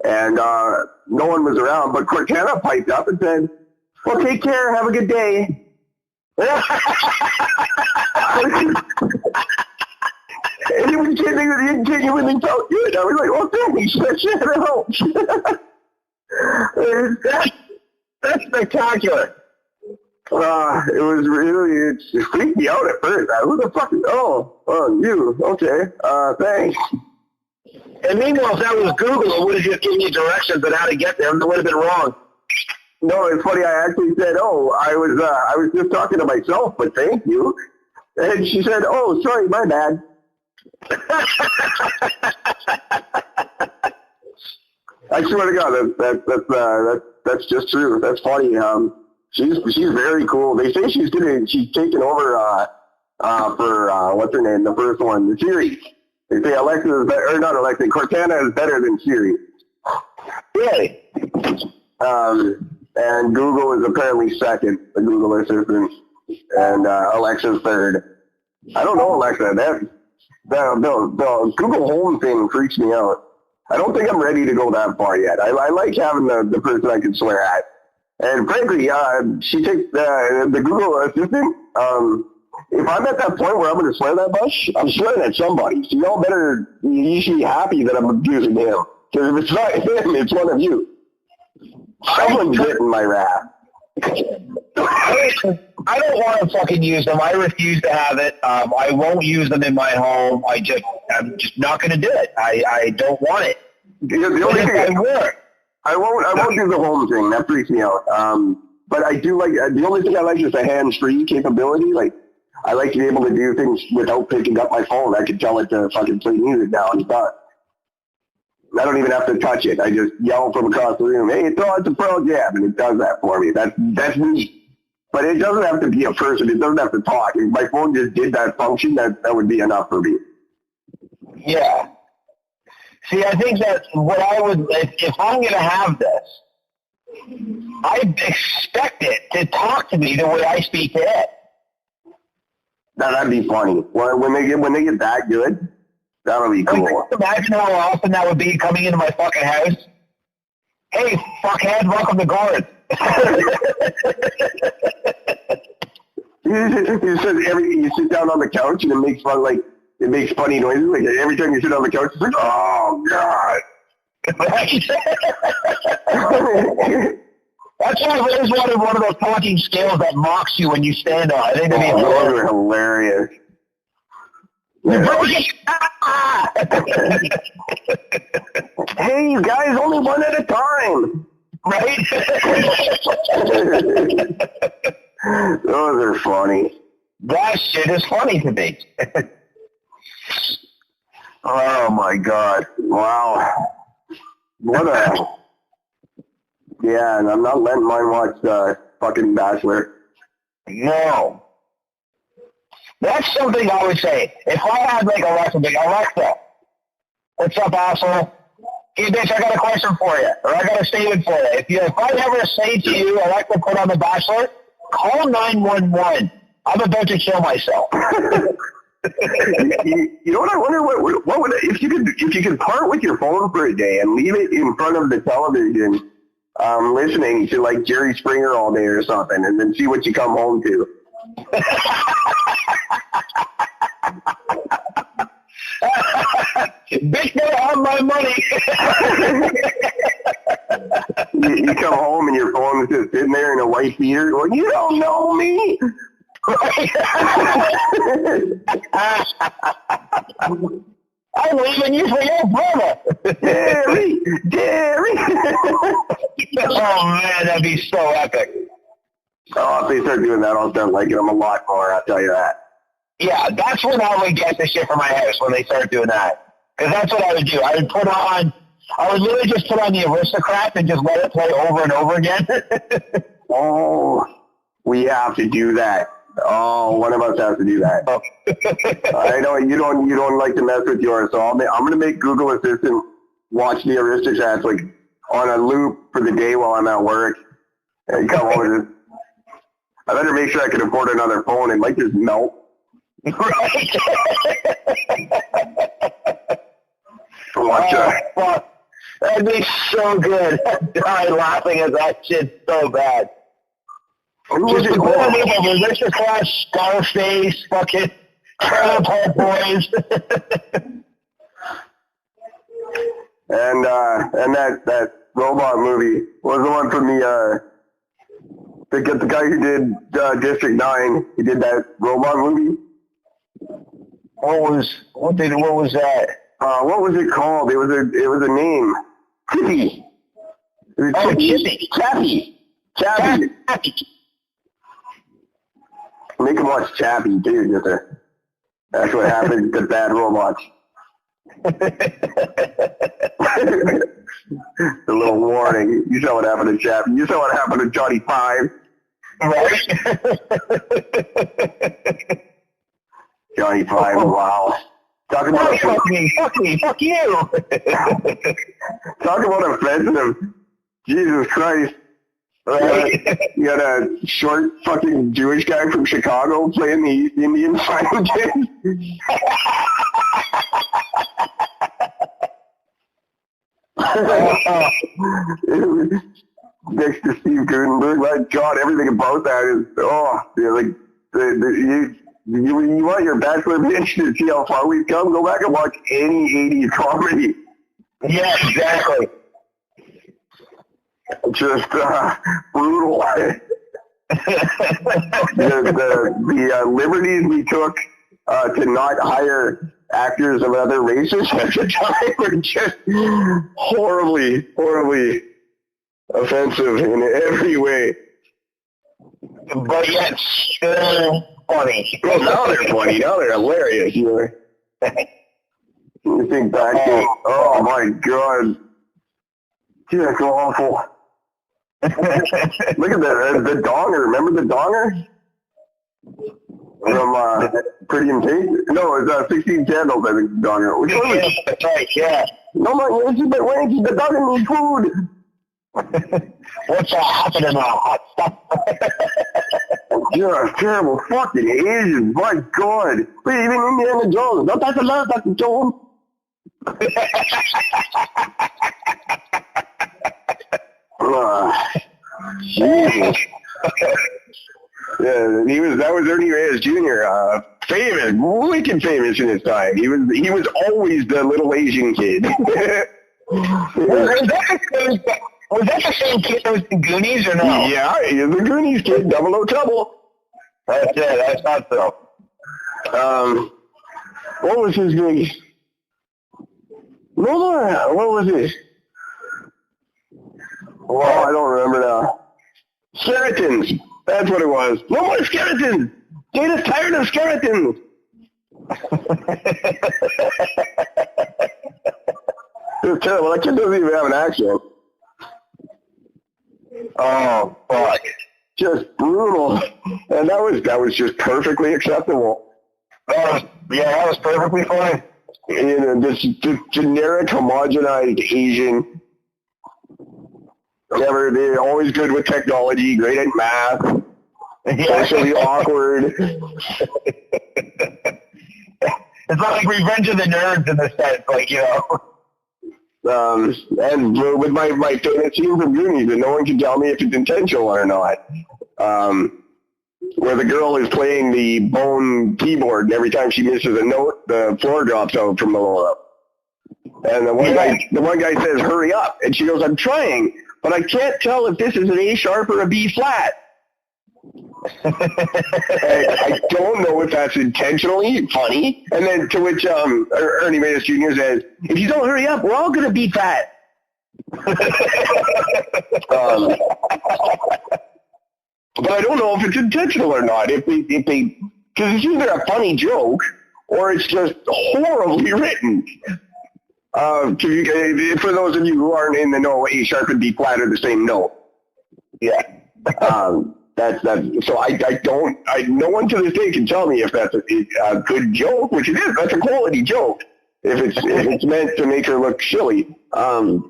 And no one was around, but Cortana piped up and said, well, take care. Have a good day. And it was genuinely felt good. I was like, well, thanks. That shit helps. That's spectacular. It was really, it freaked me out at first. Who the fuck is, you. Okay. Thanks. And meanwhile, if that was Google, it would have just given you directions on how to get there, and it would have been wrong. No, it's funny. I actually said, I was just talking to myself, but thank you. And she said, oh, sorry, my bad. I swear to God, that's just true. That's funny. She's very cool. They say she's taken over for what's her name, the first one, the Siri. They say Alexa is better, or not Alexa, Cortana is better than Siri. Really? And Google is apparently second, the Google Assistant, and Alexa's third. I don't know, Alexa. The Google Home thing freaks me out. I don't think I'm ready to go that far yet. I like having the person I can swear at. And frankly, she takes the Google Assistant. If I'm at that point where I'm going to swear that much, I'm swearing at somebody. So you should be happy that I'm abusing him. Because if it's not him, it's one of you. Someone's getting my wrath. I don't want to fucking use them. I refuse to have it. I won't use them in my home. I'm just not going to do it. I don't want it. The only thing I won't do the home thing. That freaks me out. But I do like, the only thing I like is the hands-free capability. Like, I like to be able to do things without picking up my phone. I can tell it to fucking play music now and stuff. I don't even have to touch it. I just yell from across the room, hey, throw out the Pearl Jam, and it does that for me. That's me. But it doesn't have to be a person. It doesn't have to talk. If my phone just did that function, that would be enough for me. Yeah. See, I think that's what I would, if I'm going to have this, I expect it to talk to me the way I speak to it. That'd be funny. When they get that good, that'll be cool. Imagine how often that would be coming into my fucking house. Hey, fuckhead, welcome to Gord. You sit down on the couch and it makes funny noises. Like every time you sit on the couch, it's like, oh god. Right? That's why I always wanted one of those talking scales that mocks you when you stand on. I think that'd be hilarious. You broke it! Hey, you guys, only one at a time. Right? Those are funny. That shit is funny to me. Oh my god. Wow. Yeah, and I'm not letting mine watch fucking Bachelor. No. That's something I would say. If I had like Alexa, what's up, asshole? Hey, bitch, I got a question for you, or I got a statement for you. If I ever say to you, Alexa, put on The Bachelor, call 911. I'm about to kill myself. You know what? I wonder what would if you could part with your phone for a day and leave it in front of the television, listening to like Jerry Springer all day or something, and then see what you come home to. Bitch, better have my money. You come home and your phone is just sitting there in a white beater going, you don't know me. I'm leaving you for your brother. Jerry. Oh man, that'd be so epic. Oh, if they start doing that, I'll start liking them a lot more, I'll tell you that. Yeah, that's when I would get the shit for my house, when they start doing that. Because that's what I would do. I would literally just put on the Aristocrat and just let it play over and over again. Oh, we have to do that. Oh, one of us has to do that. I know you don't like to mess with yours, so I'm going to make Google Assistant watch the Aristocrats like on a loop for the day while I'm at work. And come on. I better make sure I can afford another phone. It might just melt. Right. Watch fuck. That'd be so good. I'd die laughing at that shit so bad. Just the Aristocrat, Scarface, fucking Trailer Park Boys. And that robot movie was the one from the guy who did District 9. He did that robot movie. What was that? What was it called? It was a name. Chippy. Chippy. Chappie. Make him watch Chappie too. That's what happened to bad robots. A little warning. You saw what happened to Chappie. You saw what happened to Johnny 5. Right. Johnny 5, wow. Fuck you. Talk about offensive. Jesus Christ. Right. You got a short fucking Jewish guy from Chicago playing the East Indian scientist. Next to Steve Gutenberg, my God, everything about that is, you want your Bachelor bitch to see how far we've come? Go back and watch any 80s comedy. Yeah, exactly. Just brutal. the liberties we took to not hire actors of other races at the time were just horribly offensive in every way. But yet still funny. Well, now they're funny. Now they're hilarious. You think back to, oh my God. Gee, that's awful. Look at the donger. Remember the donger? From Pretty in Pink? No, it's 16 Candles, I think, the donger. Which one was it? That's right, yeah. No, man, Wanky, the donger needs food. What's happening now? Hot stuff. Yeah, terrible fucking Asian. My God. Wait, even Indiana Jones. Not that's a lot, Dr. Jones. Jesus. Yeah, that was Ernie Reyes Jr. Famous, wicked famous in his time. He was always the little Asian kid. Was that the same kid that was in Goonies or no? Yeah, he is the Goonies kid, Double O Trouble. That's it, that's not so. What was his name? No, what was it? Oh, I don't remember now. Skeletons. That's what it was. No more skeletons. Data's tired of skeletons. It's terrible. That kid doesn't even have an accent. Oh, fuck. Just brutal. And that was just perfectly acceptable. Yeah, that was perfectly fine. You know, this generic homogenized Asian. They're always good with technology, great at math, socially awkward. It's not like Revenge of the Nerds in the sense, like, you know. And with my favorite scene from Goonies, and no one can tell me if it's intentional or not, where the girl is playing the bone keyboard, and every time she misses a note, the floor drops out from below her. And the one guy says, "Hurry up," and she goes, "I'm trying, but I can't tell if this is an A sharp or a B flat." I don't know if that's intentionally funny. And then to which Ernie Reyes Jr. says, "If you don't hurry up, we're all going to be fat." But I don't know if it's intentional or not. Because it's either a funny joke or it's just horribly written. For those of you who aren't in the know, A sharp and B flat are the same note. Yeah. That's so I don't no one to this day can tell me if that's a good joke, which it is. That's a quality joke. If it's meant to make her look silly, or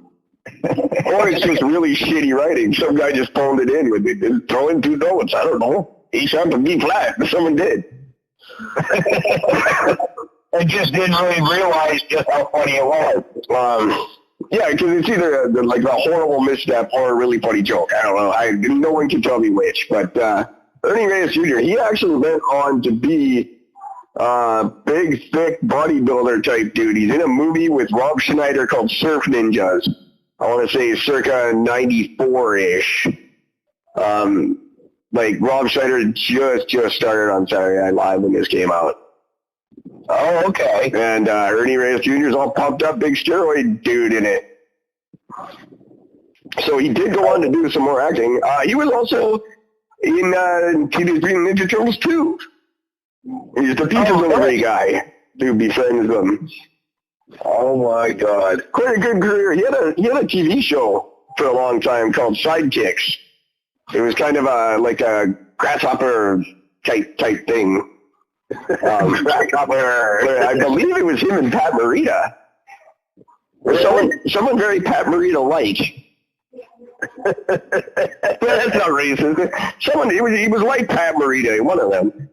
it's just really shitty writing. Some guy just phoned it in with it, throw in two notes. I don't know. A sharp and B flat. Someone did. And just didn't really realize just how funny it was. Yeah, because it's either like a horrible misstep or a really funny joke. I don't know. No one can tell me which. But Ernie Reyes Jr., he actually went on to be a big, thick bodybuilder type dude. He's in a movie with Rob Schneider called Surf Ninjas. I want to say circa 94-ish. Like Rob Schneider just started on Saturday Night Live when this came out. Oh, okay. And Ernie Reyes Jr. is all pumped up, big steroid dude in it. So he did go on to do some more acting. He was also in Teenage Mutant Ninja Turtles 2. He's the pizza delivery guy who befriends them. Oh my God! Quite a good career. He had a TV show for a long time called Sidekicks. It was kind of like a grasshopper type thing. I believe it was him and Pat Morita. Or someone very Pat Morita-like. That's not racist. He was like Pat Morita, one of them.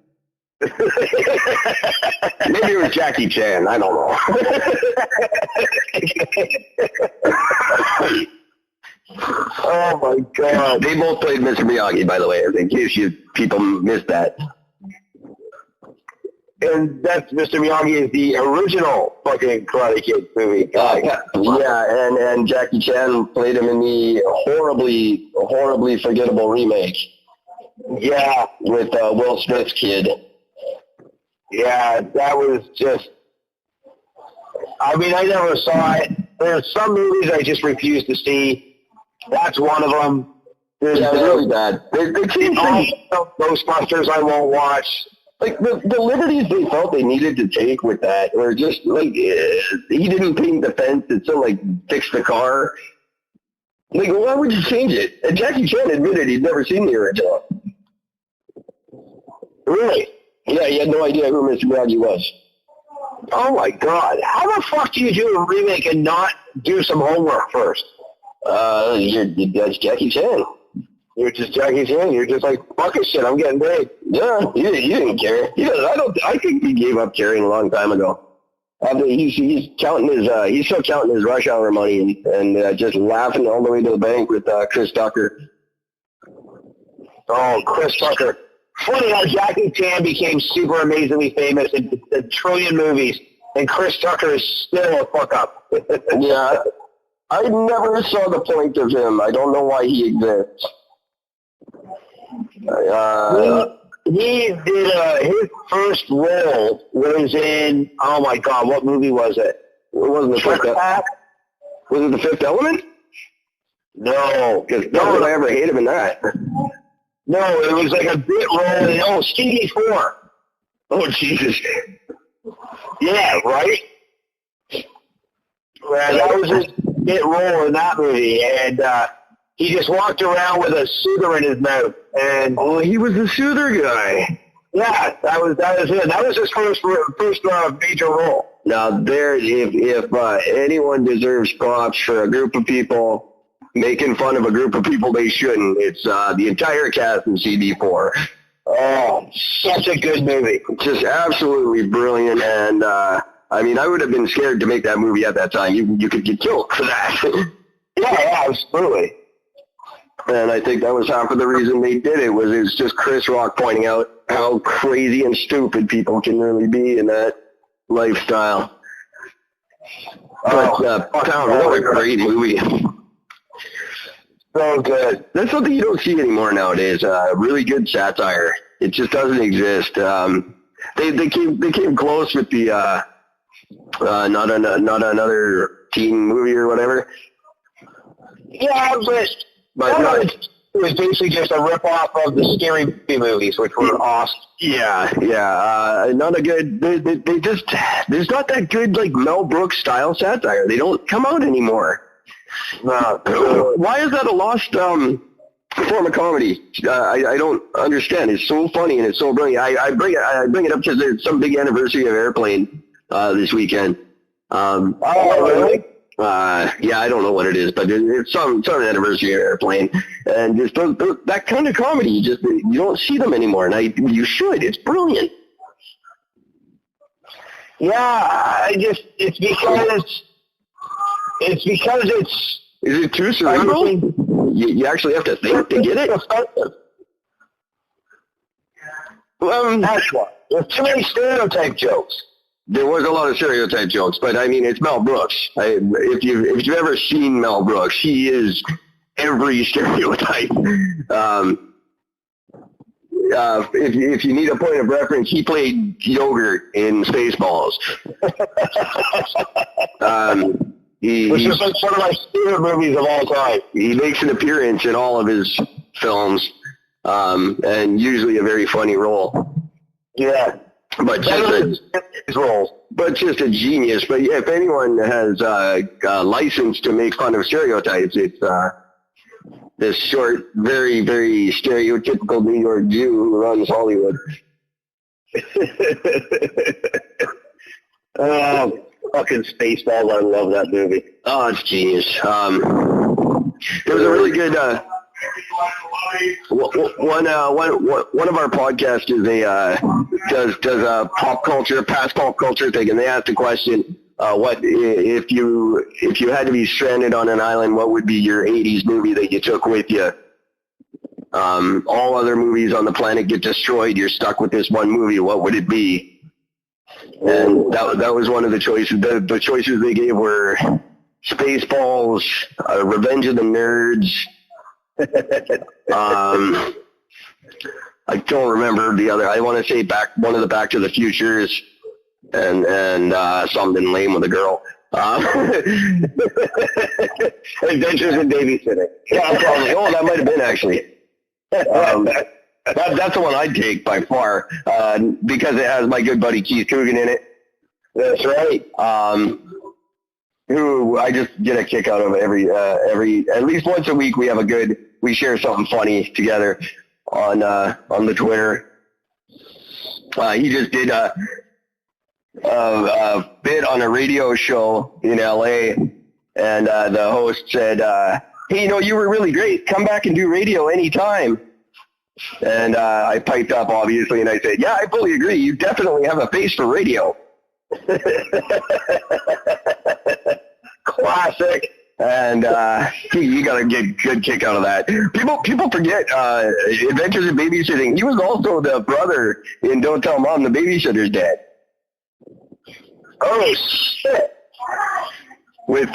Maybe it was Jackie Chan, I don't know. Oh my God. They both played Mr. Miyagi, by the way, in case people missed that. And that's Mr. Miyagi is the original fucking Karate Kid movie. Yeah, and Jackie Chan played him in the horribly forgettable remake. Yeah, with Will Smith's kid. Yeah, that was just. I mean, I never saw it. There's some movies I just refuse to see. That's one of them. It's really bad. Ghostbusters I won't watch. Like, the liberties they felt they needed to take with that were just, like, he didn't paint the fence, it still, like, fixed the car. Like, why would you change it? And Jackie Chan admitted he'd never seen the original. Really? Yeah, he had no idea who Mr. Miyagi was. Oh, my God. How the fuck do you do a remake and not do some homework first? That's Jackie Chan. You're just Jackie Chan. You're just like, fuck this shit, I'm getting paid. Yeah, he didn't care. He does. I think he gave up caring a long time ago. He's counting his he's still counting his rush hour money and just laughing all the way to the bank with Chris Tucker. Oh, Chris Tucker. Funny how Jackie Chan became super amazingly famous in a trillion movies, and Chris Tucker is still a fuck up. Yeah, I never saw the point of him. I don't know why he exists. He did his first role was in, oh my God, what movie was it? It wasn't the Fifth Element. Was it the Fifth Element? No, because no one ever hated him in that. No, it was like a bit role in Stevie 4. Oh Jesus! Yeah, right. That was his bit role in that movie, and he just walked around with a soother in his mouth. And he was the soother guy. Yeah, that was it. That was his first major role. Now, if anyone deserves props for a group of people making fun of a group of people they shouldn't, it's the entire cast in CD4. Oh, such a good movie. Just absolutely brilliant. And I mean, I would have been scared to make that movie at that time. You could get killed for that. Yeah, absolutely. And I think that was half of the reason they did it, was just Chris Rock pointing out how crazy and stupid people can really be in that lifestyle. But what a great movie. So good. That's something you don't see anymore nowadays. Really good satire. It just doesn't exist. They came close with the not another teen movie or whatever. Yeah, but it was basically just a rip-off of the Scary Movie movies, which were awesome. Yeah. Not a good. They just, there's not that good like Mel Brooks style satire. They don't come out anymore. No. Why is that a lost form of comedy? I don't understand. It's so funny and it's so brilliant. I bring it up because there's some big anniversary of Airplane this weekend. Really? Yeah, I don't know what it is, but it's some anniversary of Airplane, and just that kind of comedy, you don't see them anymore, and you should. It's brilliant. Yeah, it's because it's. Is it too cerebral? You actually have to think to get it. That's why. There's too many stereotype jokes. There was a lot of stereotype jokes, but I mean, it's Mel Brooks. If you've ever seen Mel Brooks, he is every stereotype. If you need a point of reference, he played yogurt in Spaceballs. Which is like one of my favorite movies of all time. He makes an appearance in all of his films, and usually a very funny role. Yeah. But just a genius. But yeah, if anyone has a license to make fun of stereotypes, it's this short, very, very stereotypical New York Jew who runs Hollywood. Fucking Spaceballs! I love that movie. Oh, it's genius. There was a really good one of our podcasters does a past pop culture thing, and they asked the question, what if you had to be stranded on an island, what would be your 80s movie that you took with you? All other movies on the planet get destroyed, you're stuck with this one movie, what would it be? And that was one of the choices. The choices they gave were Spaceballs, Revenge of the Nerds. I don't remember the other. I want to say one of the Back to the Futures, and something lame with a girl. Adventures in Babysitting. Yeah, probably. Oh, that might have been actually. That's the one I'd take by far, because it has my good buddy Keith Coogan in it. That's right. Who I just get a kick out of every at least once a week. We share something funny together on the Twitter. He just did a bit on a radio show in LA, and the host said, "Hey, you were really great. Come back and do radio anytime." And I piped up, obviously, and I said, yeah, I fully agree. You definitely have a face for radio. Classic. And you got to get a good kick out of that. People forget Adventures in Babysitting. He was also the brother in Don't Tell Mom the Babysitter's Dad. Oh, shit. With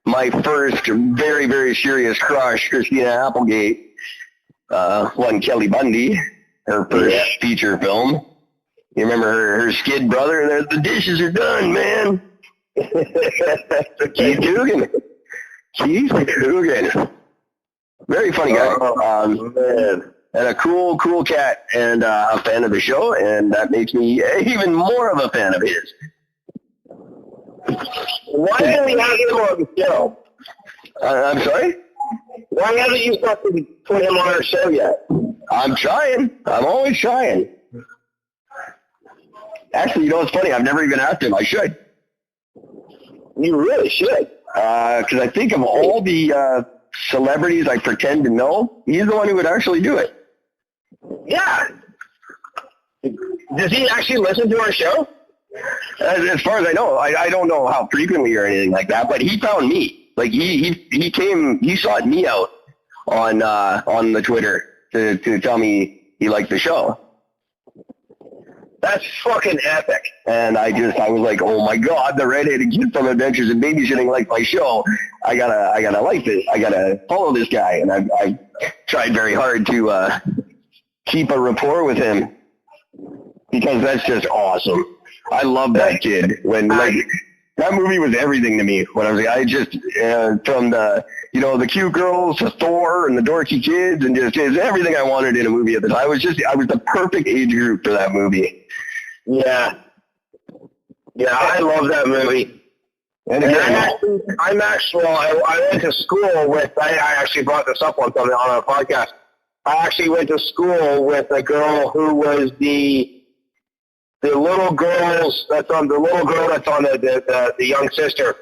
my first very, very serious crush, Christina Applegate, one Kelly Bundy, her first feature film. You remember her skid brother? And the dishes are done, man. Keith Coogan. Keith Coogan. Very funny guy. Man. And a cool cat, and a fan of the show, and that makes me even more of a fan of his. Why haven't we had him on the show? I'm sorry? Why haven't you fucking put him on our show yet? I'm trying. I'm always trying. Actually, you know what's funny? I've never even asked him. I should. You really should. Because I think of all the celebrities I pretend to know, he's the one who would actually do it. Yeah. Does he actually listen to our show? As far as I know, I don't know how frequently or anything like that, but he found me. Like he sought me out on the Twitter to tell me he liked the show. That's fucking epic. And I was like, oh my God, the redheaded kid from Adventures in Babysitting liked my show. I gotta like this. I gotta follow this guy. And I tried very hard to keep a rapport with him because that's just awesome. I love that kid. That movie was everything to me when I was. I just from the cute girls to Thor and the dorky kids and just everything I wanted in a movie at the time. I was the perfect age group for that movie. Yeah, I love that movie. And I went to school with. I actually brought this up on our podcast. I actually went to school with a girl who was the little girl that's on the young sister.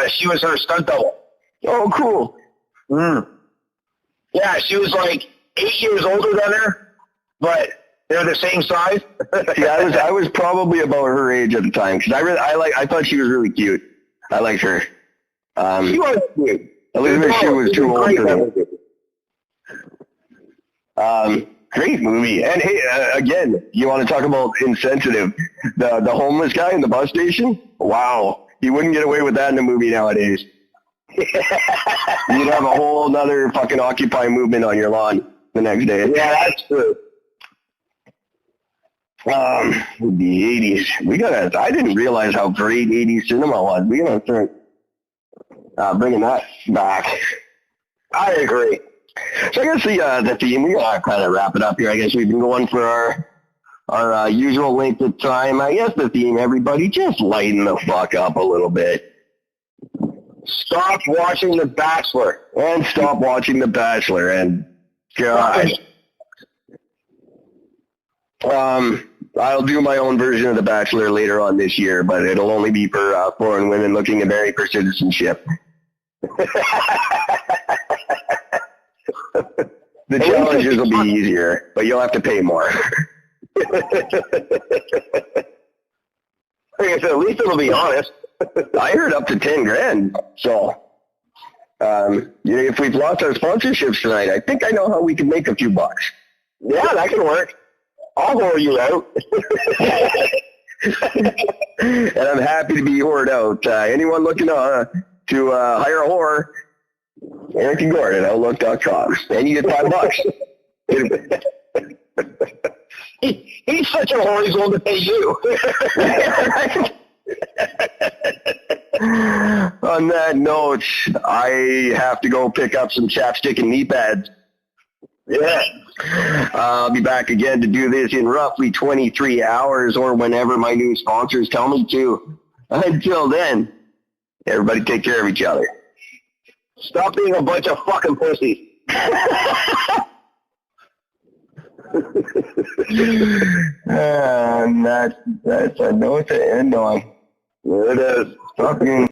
She was her stunt double. Oh, cool. Yeah, she was like 8 years older than her, but they're the same size. Yeah, I was probably about her age at the time because I thought she was really cute. I liked her. She was cute. Elizabeth Shue was too old for me. Great movie. And hey, again, you want to talk about insensitive? The homeless guy in the bus station? Wow. He wouldn't get away with that in a movie nowadays. You'd have a whole nother fucking Occupy movement on your lawn the next day. Yeah, that's true. The 80s. I didn't realize how great 80s cinema was. We gotta start bringing that back. I agree. So I guess the theme, we gotta kind of wrap it up here. I guess we've been going for our usual length of time. I guess the theme, everybody, just lighten the fuck up a little bit. Stop watching The Bachelor. And stop watching The Bachelor. And God. I'll do my own version of The Bachelor later on this year, but it'll only be for foreign women looking to marry for citizenship. The challenges will be easier, but you'll have to pay more. At least it'll be honest. I heard up to 10 grand. So, if we've lost our sponsorships tonight, I think I know how we can make a few bucks. Yeah, that can work. I'll whore you out. And I'm happy to be whored out. Anyone looking to hire a whore, Eric and Gordon at Outlook.com. And you get $5. He's such a whore, he's willing to pay you. On that note, I have to go pick up some chapstick and knee pads. Yeah. I'll be back again to do this in roughly 23 hours or whenever my new sponsors tell me to. Until then, everybody take care of each other. Stop being a bunch of fucking pussies. And that's a note to end on. There it is. Fucking